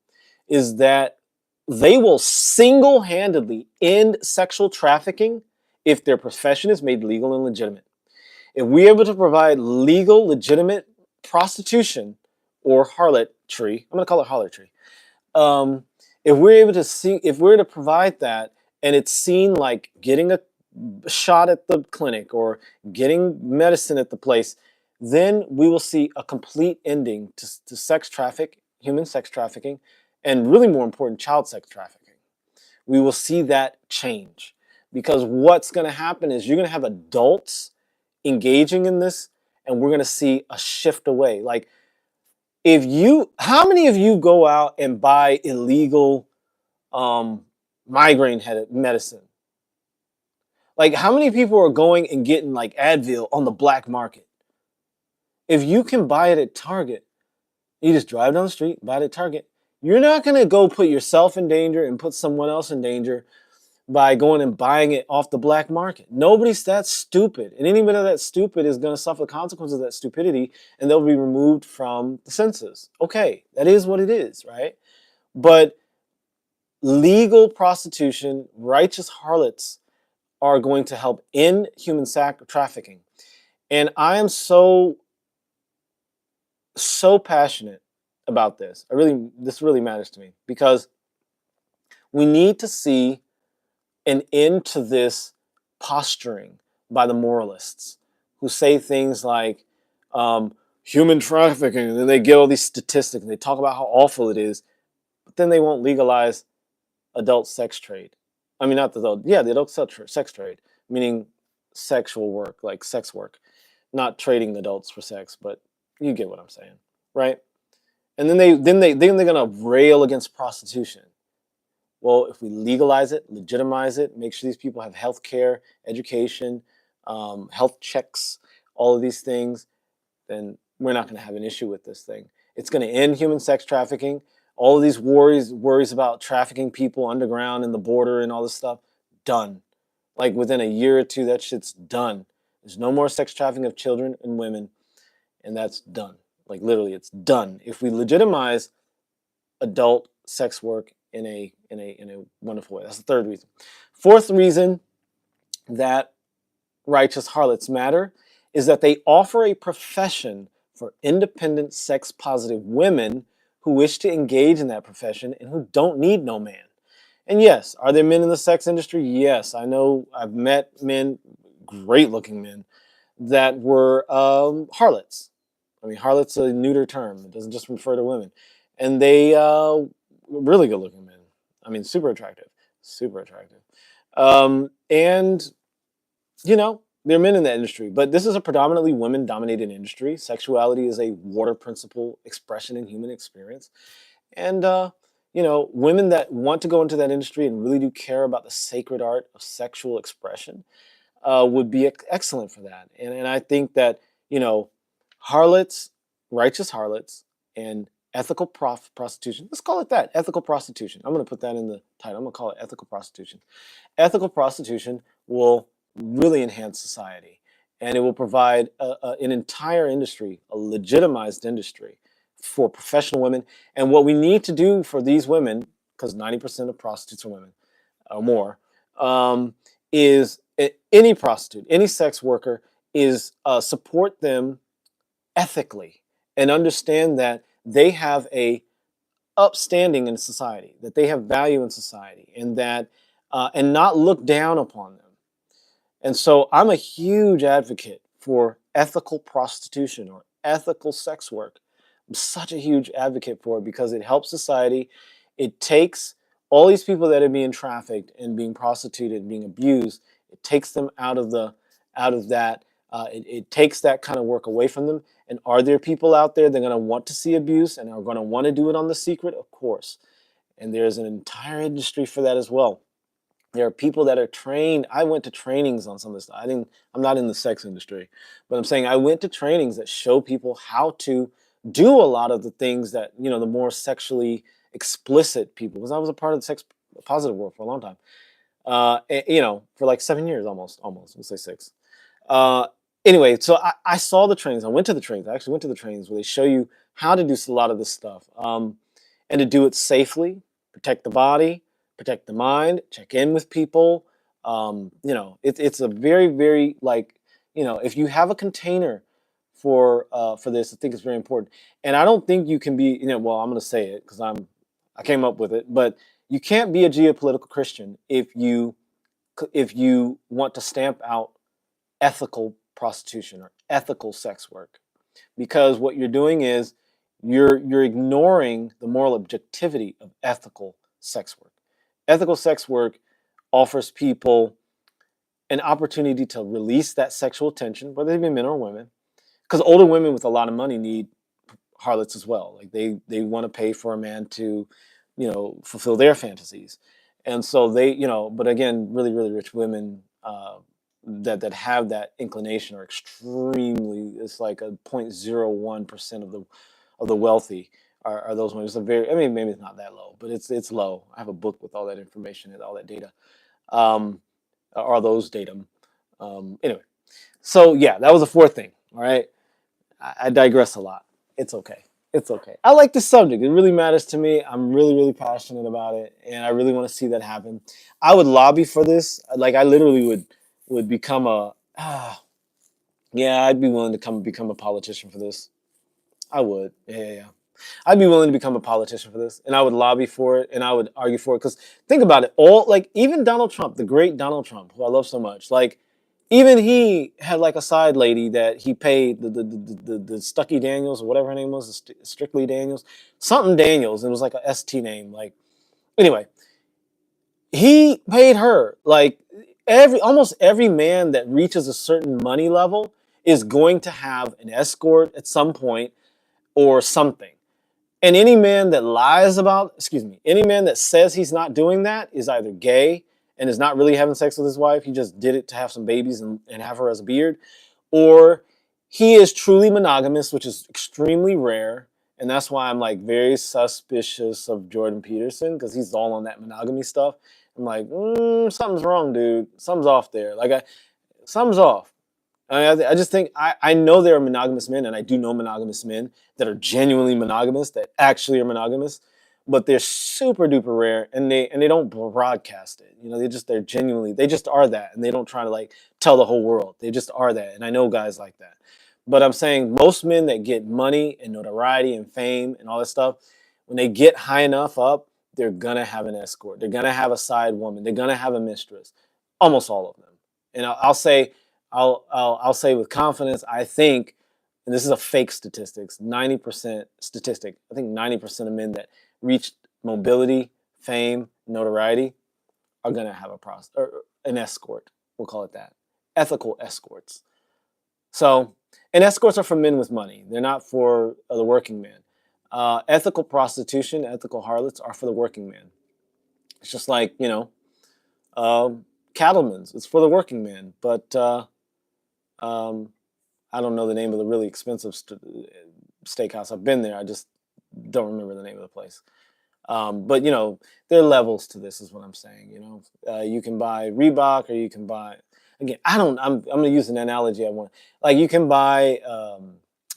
is that they will single-handedly end sexual trafficking if their profession is made legal and legitimate. If we're able to provide legal, legitimate prostitution or harlotry, I'm going to call it harlotry. If we're to provide that, and it's seen like getting a shot at the clinic or getting medicine at the place, then we will see a complete ending to sex traffic, human sex trafficking, and really more important, child sex trafficking. We will see that change, because what's going to happen is you're going to have adults engaging in this, and we're going to see a shift away. Like, how many of you go out and buy illegal migraine medicine? Like, how many people are going and getting like Advil on the black market? If you can buy it at Target, you just drive down the street, buy it at Target. You're not going to go put yourself in danger and put someone else in danger by going and buying it off the black market. Nobody's that stupid. And anybody that's stupid is going to suffer the consequences of that stupidity, and they'll be removed from the census. Okay, that is what it is, right? But legal prostitution, righteous harlots are going to help end human trafficking. And I am so passionate about this. This really matters to me, because we need to see an end to this posturing by the moralists who say things like human trafficking, and then they get all these statistics and they talk about how awful it is, but then they won't legalize adult sex trade. I mean, not the adult sex trade, meaning sexual work, like sex work, not trading adults for sex, but you get what I'm saying, right? And then they're gonna rail against prostitution. Well, if we legalize it, legitimize it, make sure these people have health care, education, health checks, all of these things, then we're not going to have an issue with this thing. It's going to end human sex trafficking. All of these worries about trafficking people underground and the border and all this stuff, done. Like within a year or two, that shit's done. There's no more sex trafficking of children and women, and that's done. Like literally, it's done. If we legitimize adult sex work in a wonderful way. That's the third reason. Fourth reason that righteous harlots matter is that they offer a profession for independent sex positive women who wish to engage in that profession and who don't need no man. And yes, are there men in the sex industry? Yes, I know. I've met men, great looking men, that were harlots. I mean, harlot's a neuter term. It doesn't just refer to women. And they really good looking men. I mean, super attractive, super attractive. And, you know, there are men in that industry, but this is a predominantly women dominated industry. Sexuality is a water principle expression in human experience. And, you know, women that want to go into that industry and really do care about the sacred art of sexual expression would be excellent for that. And I think that, you know, harlots, righteous harlots, and ethical prostitution, let's call it that, ethical prostitution. I'm going to put that in the title. I'm going to call it ethical prostitution. Ethical prostitution will really enhance society, and it will provide an entire industry, a legitimized industry for professional women. And what we need to do for these women, because 90% of prostitutes are women or more, is any prostitute, any sex worker, is support them ethically and understand that they have a upstanding in society, that they have value in society, and that and not look down upon them. And so I'm a huge advocate for ethical prostitution or ethical sex work. I'm such a huge advocate for it because it helps society. It takes all these people that are being trafficked and being prostituted and being abused, it takes them out of that. It takes that kind of work away from them. And are there people out there that are going to want to see abuse and are going to want to do it on the secret? Of course. And there's an entire industry for that as well. There are people that are trained. I went to trainings on some of this stuff. I'm not in the sex industry, but I'm saying I went to trainings that show people how to do a lot of the things that, you know, the more sexually explicit people, because I was a part of the sex positive world for a long time. You know, for like 7 years, almost, we'll say 6. Anyway, so I saw the trainings. I went to the trainings. I actually went to the trainings where they show you how to do a lot of this stuff, and to do it safely, protect the body, protect the mind, check in with people. You know, it's a very, very, like, you know, if you have a container for this, I think it's very important. And I don't think you can be, you know, well, I'm going to say it because I came up with it, but you can't be a geopolitical Christian if you want to stamp out ethical prostitution or ethical sex work, because what you're doing is you're ignoring the moral objectivity of ethical sex work. Ethical sex work offers people an opportunity to release that sexual tension, whether they be men or women, because older women with a lot of money need harlots as well. Like they want to pay for a man to, you know, fulfill their fantasies. And so they, you know, but again, really, really rich women that have that inclination are extremely, it's like a 0.01% of the wealthy are those women. It's a very, I mean, maybe it's not that low, but it's low. I have a book with all that information and all that data, or those datum. Anyway, so yeah, that was the fourth thing. All right, I digress a lot. It's okay. It's okay. I like this subject. It really matters to me. I'm really, really passionate about it, and I really want to see that happen. I would lobby for this. Like I literally would become yeah, I'd be willing to become a politician for this. I would. Yeah. I'd be willing to become a politician for this, and I would lobby for it, and I would argue for it. Because think about it, like even Donald Trump, the great Donald Trump, who I love so much, like even he had like a side lady that he paid, the Stucky Daniels or whatever her name was, Strictly Daniels, something Daniels, and it was like a ST name. Like anyway, he paid her. Like almost every man that reaches a certain money level is going to have an escort at some point or something. And any man that lies about, any man that says he's not doing that is either gay and is not really having sex with his wife. He just did it to have some babies and have her as a beard. Or he is truly monogamous, which is extremely rare. And that's why I'm like very suspicious of Jordan Peterson, because he's all on that monogamy stuff. I'm like, something's wrong, dude. Something's off there. Something's off. I just think I know there are monogamous men, and I do know monogamous men that are genuinely monogamous, that actually are monogamous, but they're super duper rare, and they don't broadcast it. You know, they just are that, and they don't try to like tell the whole world. They just are that, and I know guys like that. But I'm saying most men that get money and notoriety and fame and all that stuff, when they get high enough up, they're gonna have an escort. They're gonna have a side woman. They're gonna have a mistress. Almost all of them. And I'll say with confidence, I think, and this is a fake statistics, 90% statistic. I think 90% of men that reach mobility, fame, notoriety are gonna have an escort. We'll call it that. Ethical escorts. So, and escorts are for men with money. They're not for the working man. Ethical prostitution, ethical harlots are for the working man. It's just like, cattlemen's. It's for the working man. But I don't know the name of the really expensive steakhouse. I've been there. I just don't remember the name of the place. But, there are levels to this is what I'm saying. You can buy Reebok, or you can buy... Again, I'm going to use an analogy I want. Like, you can buy, I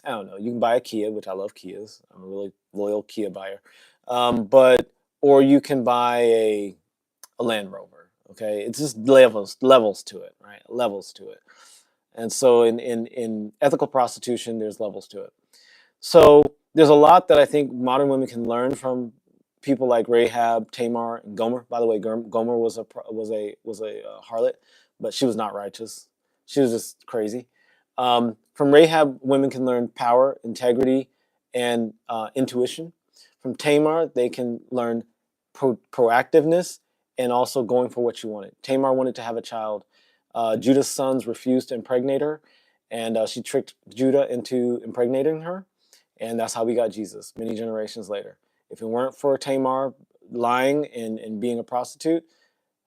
don't know, you can buy a Kia, which I love Kias. I'm a really loyal Kia buyer. Or you can buy a Land Rover, okay? It's just levels to it, right? Levels to it. And so in ethical prostitution, there's levels to it. So there's a lot that I think modern women can learn from people like Rahab, Tamar, and Gomer. By the way, Gomer was a harlot, but she was not righteous. She was just crazy. From Rahab, women can learn power, integrity, and intuition. From Tamar, they can learn proactiveness and also going for what you wanted. Tamar wanted to have a child. Judah's sons refused to impregnate her, and she tricked Judah into impregnating her, and that's how we got Jesus many generations later. If it weren't for Tamar lying and being a prostitute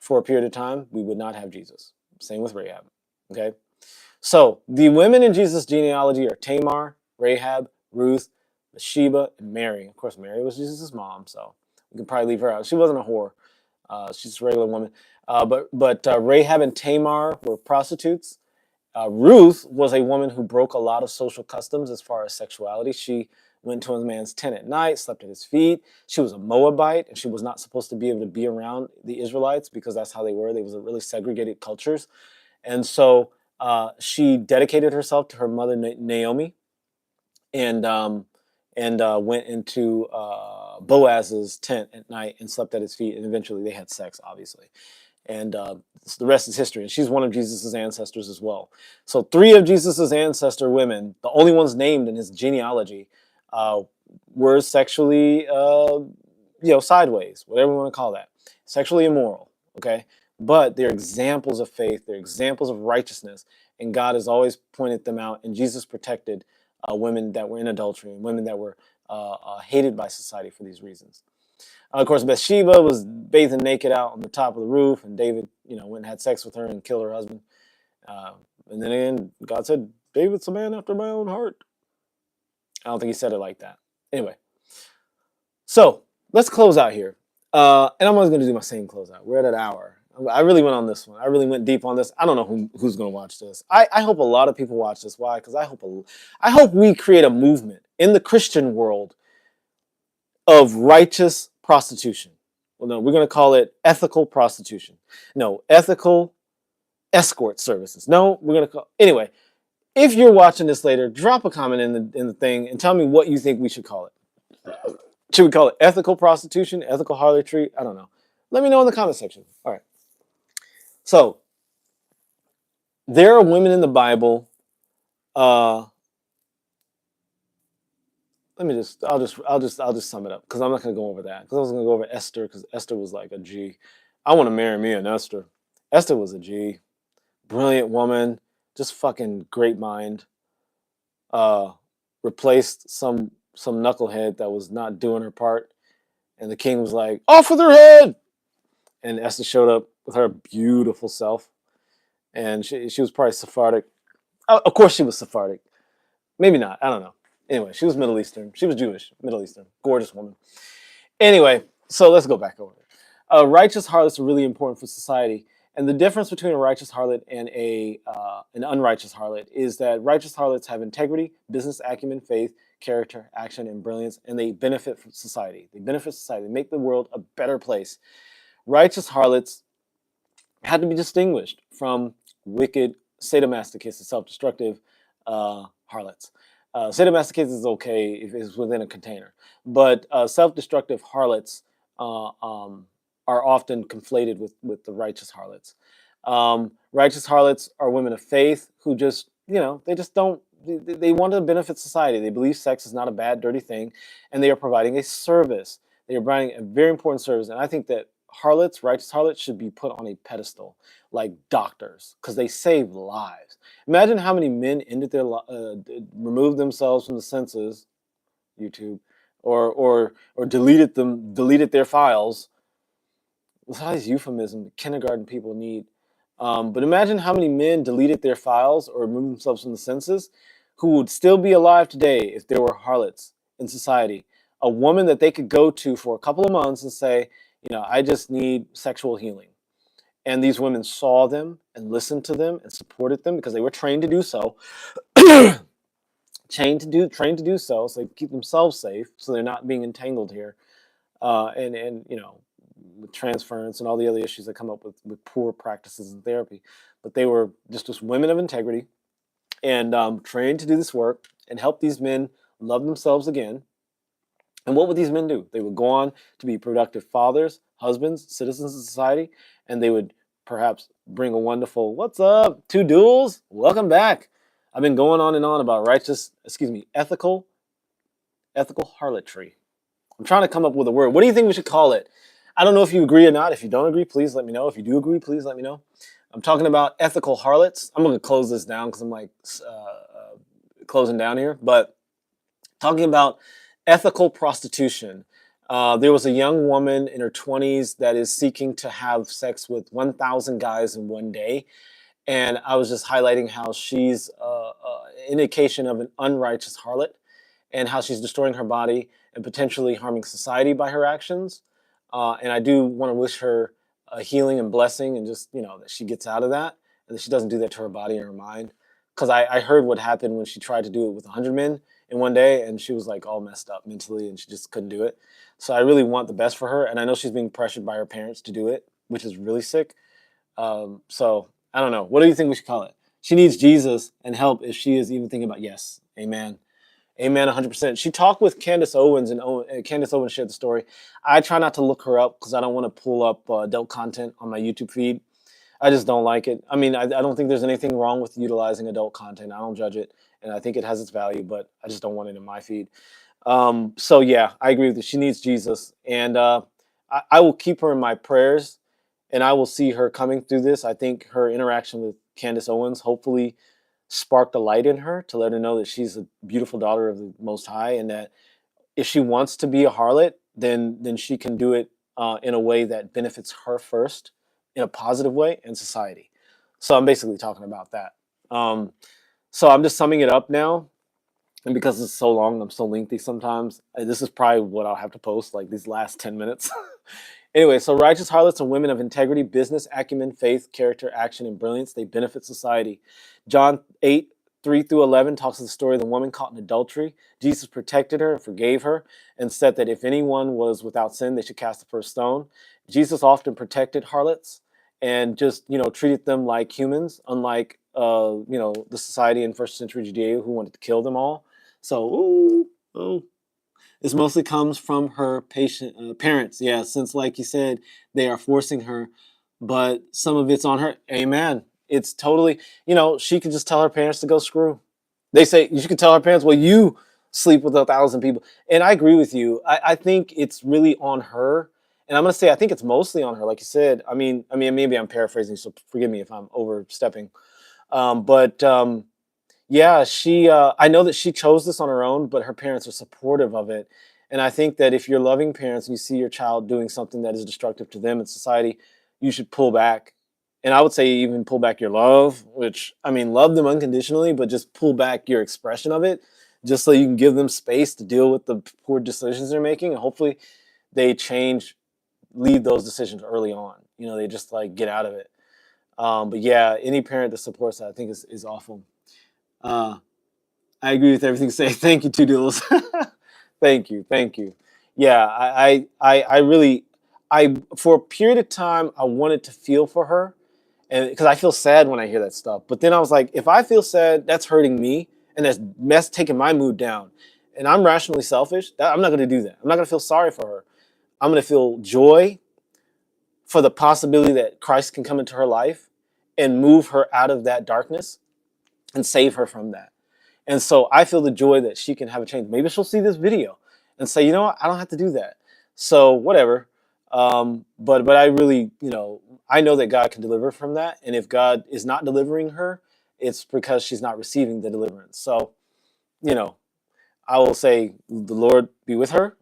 for a period of time, we would not have Jesus. Same with Rahab, okay? So the women in Jesus' genealogy are Tamar, Rahab, Ruth, Bathsheba, and Mary. Of course, Mary was Jesus' mom, so we can probably leave her out. She wasn't a whore. She's a regular woman. But Rahab and Tamar were prostitutes. Ruth was a woman who broke a lot of social customs as far as sexuality. She went to a man's tent at night, slept at his feet. She was a Moabite, and she was not supposed to be able to be around the Israelites because that's how they were. They was a really segregated cultures. And so she dedicated herself to her mother, Naomi, and went into Boaz's tent at night and slept at his feet. And eventually they had sex, obviously. And the rest is history. And she's one of Jesus's ancestors as well. So 3 of Jesus's ancestor women, the only ones named in his genealogy, were sexually, sideways, whatever you want to call that, sexually immoral. Okay, but they're examples of faith. They're examples of righteousness, and God has always pointed them out. And Jesus protected women that were in adultery and women that were hated by society for these reasons. Of course, Bathsheba was bathing naked out on the top of the roof, and David, went and had sex with her and killed her husband. And then again, God said, David's a man after my own heart. I don't think he said it like that. Anyway, so let's close out here. And I'm always going to do my same closeout. We're at an hour. I really went on this one. I really went deep on this. I don't know who's going to watch this. I hope a lot of people watch this. Why? Because I hope we create a movement in the Christian world of righteous prostitution. Well, no, we're going to call it ethical prostitution. No, ethical escort services. No, we're going to call... Anyway, if you're watching this later, drop a comment in the thing and tell me what you think we should call it. Should we call it ethical prostitution, ethical harlotry? I don't know. Let me know in the comment section. All right. So, there are women in the Bible. I'll just sum it up because I'm not going to go over that. Because I was going to go over Esther because Esther was like a G. I want to marry me an Esther. Esther was a G. Brilliant woman. Just fucking great mind. Replaced some some knucklehead that was not doing her part. And the king was like, off with her head. And Esther showed up with her beautiful self. And she was probably Sephardic. Of course she was Sephardic. Maybe not. I don't know. Anyway, she was Middle Eastern. She was Jewish, Middle Eastern. Gorgeous woman. Anyway, so let's go back over there. Righteous harlots are really important for society. And the difference between a righteous harlot and an unrighteous harlot is that righteous harlots have integrity, business acumen, faith, character, action, and brilliance, and they benefit from society. They benefit society. They make the world a better place. Righteous harlots had to be distinguished from wicked sadomasochistic, self-destructive harlots. Sadomasochistic is okay if it's within a container, but self-destructive harlots are often conflated with the righteous harlots. Righteous harlots are women of faith who just, they just don't, they want to benefit society. They believe sex is not a bad, dirty thing, and they are providing a service. They are providing a very important service, and I think that harlots, righteous harlots, should be put on a pedestal like doctors because they save lives. Imagine how many men ended their removed themselves from the census, YouTube, or deleted their files. That's all these euphemisms kindergarten people need. But imagine how many men deleted their files or removed themselves from the census who would still be alive today if there were harlots in society. A woman that they could go to for a couple of months and say, I just need sexual healing. And these women saw them and listened to them and supported them because they were trained to do so. trained to do so they keep themselves safe so they're not being entangled here. And with transference and all the other issues that come up with poor practices in therapy. But they were just women of integrity and trained to do this work and help these men love themselves again. And what would these men do? They would go on to be productive fathers, husbands, citizens of society, and they would perhaps bring a wonderful, what's up, two duels? Welcome back. I've been going on and on about ethical harlotry. I'm trying to come up with a word. What do you think we should call it? I don't know if you agree or not. If you don't agree, please let me know. If you do agree, please let me know. I'm talking about ethical harlots. I'm going to close this down because I'm closing down here. But talking about ethical prostitution. There was a young woman in her 20s that is seeking to have sex with 1,000 guys in one day. And I was just highlighting how she's an indication of an unrighteous harlot and how she's destroying her body and potentially harming society by her actions. And I do want to wish her a healing and blessing and just, that she gets out of that and that she doesn't do that to her body or her mind. Because I heard what happened when she tried to do it with 100 men in one day and she was like all messed up mentally and she just couldn't do it. So I really want the best for her. And I know she's being pressured by her parents to do it, which is really sick. So I don't know. What do you think we should call it? She needs Jesus and help if she is even thinking about, yes, amen. Amen, 100%. She talked with Candace Owens, and Candace Owens shared the story. I try not to look her up because I don't want to pull up adult content on my YouTube feed. I just don't like it. I mean, I don't think there's anything wrong with utilizing adult content. I don't judge it, and I think it has its value, but I just don't want it in my feed. So, yeah, I agree with you. She needs Jesus, and I will keep her in my prayers, and I will see her coming through this. I think her interaction with Candace Owens hopefully sparked a light in her to let her know that she's a beautiful daughter of the Most High and that if she wants to be a harlot, then she can do it in a way that benefits her first, in a positive way, and society. So I'm basically talking about that. So I'm just summing it up now. And because it's so long, I'm so lengthy sometimes, this is probably what I'll have to post, like these last 10 minutes. Anyway, so righteous harlots are women of integrity, business acumen, faith, character, action, and brilliance. They benefit society. John 8:3-11 talks of the story of the woman caught in adultery. Jesus protected her and forgave her and said that if anyone was without sin, they should cast the first stone. Jesus often protected harlots and just, treated them like humans, unlike, the society in first century Judea who wanted to kill them all. So, this mostly comes from her parents. Yeah, since like you said, they are forcing her, but some of it's on her. Amen. It's totally, she could just tell her parents to go screw. They say, you could tell her parents, well, you sleep with 1,000 people. And I agree with you. I think it's really on her. And I'm going to say, I think it's mostly on her. Like you said, I mean, maybe I'm paraphrasing, so forgive me if I'm overstepping. But Yeah, I know that she chose this on her own, but her parents are supportive of it. And I think that if you're loving parents and you see your child doing something that is destructive to them and society, you should pull back. And I would say even pull back your love, which, I mean, love them unconditionally, but just pull back your expression of it, just so you can give them space to deal with the poor decisions they're making. And hopefully they change, leave those decisions early on. You know, they just like get out of it. But yeah, any parent that supports that, I think is awful. Uh, I agree with everything you say. Thank you, Two Duels. Thank you, thank you. Yeah, I really, for a period of time, I wanted to feel for her, and because I feel sad when I hear that stuff. But then I was like, if I feel sad, that's hurting me, and that's taking my mood down. And I'm rationally selfish. I'm not going to do that. I'm not going to feel sorry for her. I'm going to feel joy for the possibility that Christ can come into her life and move her out of that darkness and save her from that. And so I feel the joy that she can have a change. Maybe she'll see this video and say, you know what, I don't have to do that. So whatever. But I really, I know that God can deliver from that. And if God is not delivering her, it's because she's not receiving the deliverance. So, you know, I will say the Lord be with her,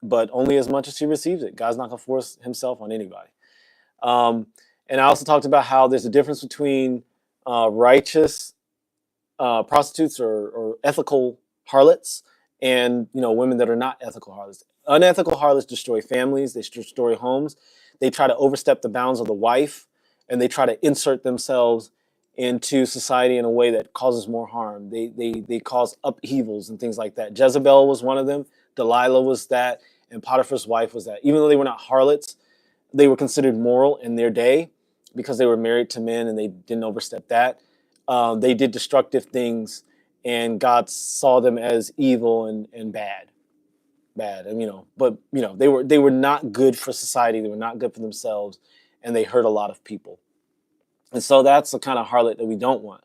but only as much as she receives it. God's not going to force himself on anybody. And I also talked about how there's a difference between righteous prostitutes or ethical harlots, and women that are not ethical harlots. Unethical harlots destroy families. They destroy homes. They try to overstep the bounds of the wife, and they try to insert themselves into society in a way that causes more harm. They cause upheavals and things like that. Jezebel was one of them. Delilah was that, and Potiphar's wife was that. Even though they were not harlots, they were considered moral in their day because they were married to men and they didn't overstep that. They did destructive things, and God saw them as evil and bad. And but they were not good for society. They were not good for themselves, and they hurt a lot of people. And so that's the kind of harlot that we don't want.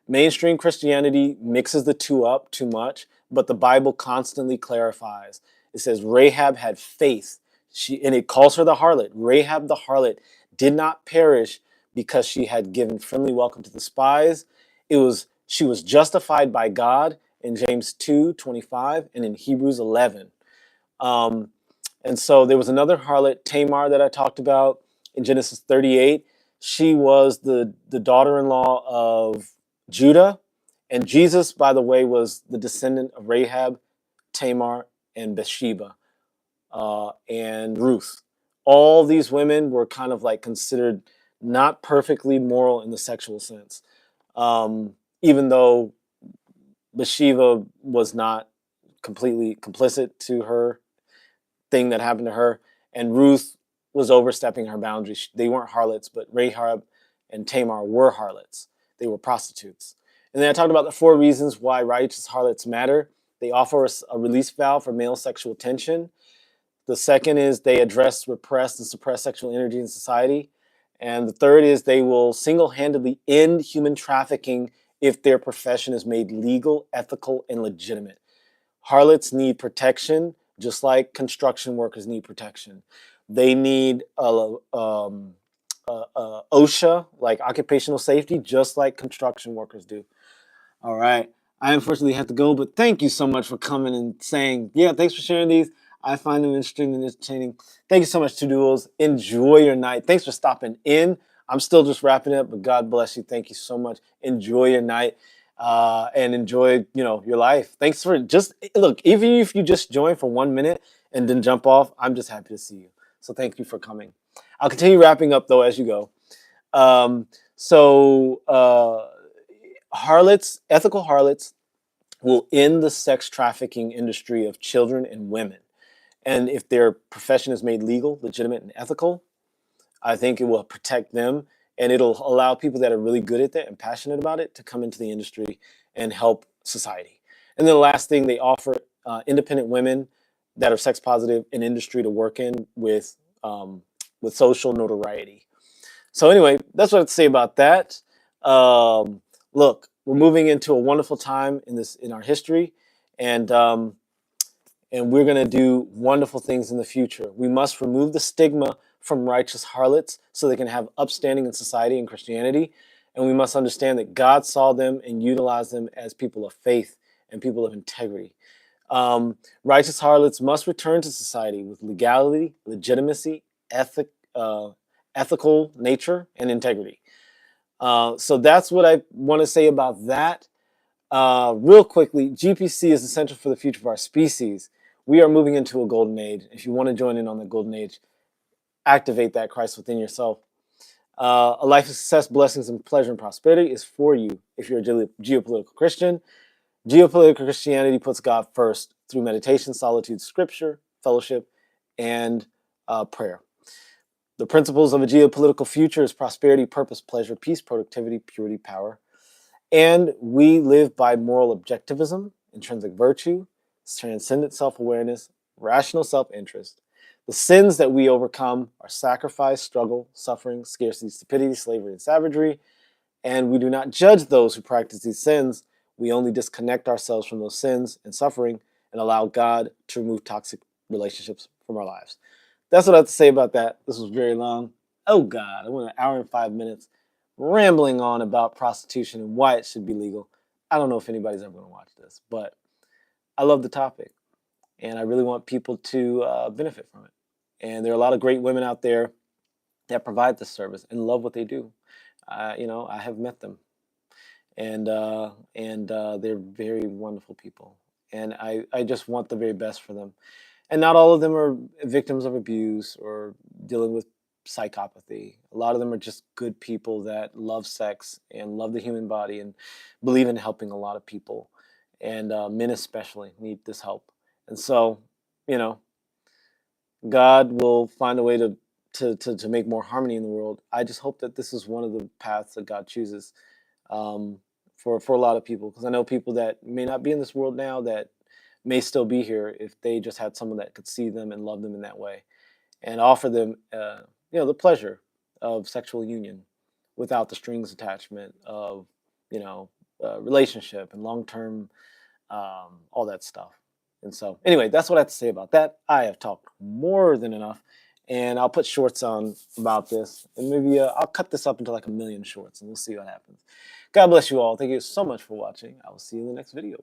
Mainstream Christianity mixes the two up too much, but the Bible constantly clarifies. It says Rahab had faith. And it calls her the harlot. Rahab the harlot did not perish because she had given friendly welcome to the spies. She was justified by God in James 2:25 and in Hebrews 11. Um, and so there was another harlot, Tamar, that I talked about in Genesis 38. She was the daughter-in-law of Judah. And Jesus, by the way, was the descendant of Rahab, Tamar, and Bathsheba, and Ruth. All these women were kind of like considered not perfectly moral in the sexual sense. Even though Bathsheba was not completely complicit to her thing that happened to her, and Ruth was overstepping her boundaries. They weren't harlots, but Rahab and Tamar were harlots. They were prostitutes. And then I talked about the 4 reasons why righteous harlots matter. They offer us a release valve for male sexual tension. The second is they address repressed and suppressed sexual energy in society. And the third is they will single-handedly end human trafficking if their profession is made legal, ethical, and legitimate. Harlots need protection, just like construction workers need protection. They need OSHA, like occupational safety, just like construction workers do. All right. I unfortunately have to go, but thank you so much for coming and saying, yeah, thanks for sharing these. I find them interesting and entertaining. Thank you so much, Two Duels. Enjoy your night. Thanks for stopping in. I'm still just wrapping up, but God bless you. Thank you so much. Enjoy your night, and enjoy, your life. Thanks for look, even if you just join for 1 minute and then jump off, I'm just happy to see you. So thank you for coming. I'll continue wrapping up though as you go. Ethical harlots will end the sex trafficking industry of children and women. And if their profession is made legal, legitimate, and ethical, I think it will protect them, and it'll allow people that are really good at that and passionate about it to come into the industry and help society. And then the last thing, they offer independent women that are sex positive an industry to work in with social notoriety. So anyway, that's what I have to say about that. Look, we're moving into a wonderful time in our history, and we're going to do wonderful things in the future. We must remove the stigma from righteous harlots so they can have upstanding in society and Christianity. And we must understand that God saw them and utilized them as people of faith and people of integrity. Righteous harlots must return to society with legality, legitimacy, ethical nature, and integrity. So that's what I want to say about that. Real quickly, GPC is essential for the future of our species. We are moving into a golden age. If you want to join in on the golden age, activate that Christ within yourself. A life of success, blessings, and pleasure and prosperity is for you if you're a geopolitical Christian. Geopolitical Christianity puts God first through meditation, solitude, scripture, fellowship, and prayer. The principles of a geopolitical future is prosperity, purpose, pleasure, peace, productivity, purity, power. And we live by moral objectivism, intrinsic virtue, transcendent self-awareness, rational self-interest. The sins that we overcome are sacrifice, struggle, suffering, scarcity, stupidity, slavery, and savagery. And we do not judge those who practice these sins. We only disconnect ourselves from those sins and suffering and allow God to remove toxic relationships from our lives. That's what I have to say about that. This was very long. Oh God, I went 1 hour and 5 minutes rambling on about prostitution and why it should be legal. I don't know if anybody's ever going to watch this, but I love the topic and I really want people to benefit from it. And there are a lot of great women out there that provide this service and love what they do. I have met them, and they're very wonderful people, and I just want the very best for them. And not all of them are victims of abuse or dealing with psychopathy. A lot of them are just good people that love sex and love the human body and believe in helping a lot of people, and men especially need this help. And so, you know, God will find a way to make more harmony in the world. I just hope that this is one of the paths that God chooses um, for a lot of people, because I know people that may not be in this world now that may still be here if they just had someone that could see them and love them in that way and offer them, the pleasure of sexual union without the strings attachment of, relationship and long-term, all that stuff. And so, anyway, that's what I have to say about that. I have talked more than enough, and I'll put shorts on about this, and maybe I'll cut this up into like 1,000,000 shorts, and we'll see what happens. God bless you all. Thank you so much for watching. I will see you in the next video.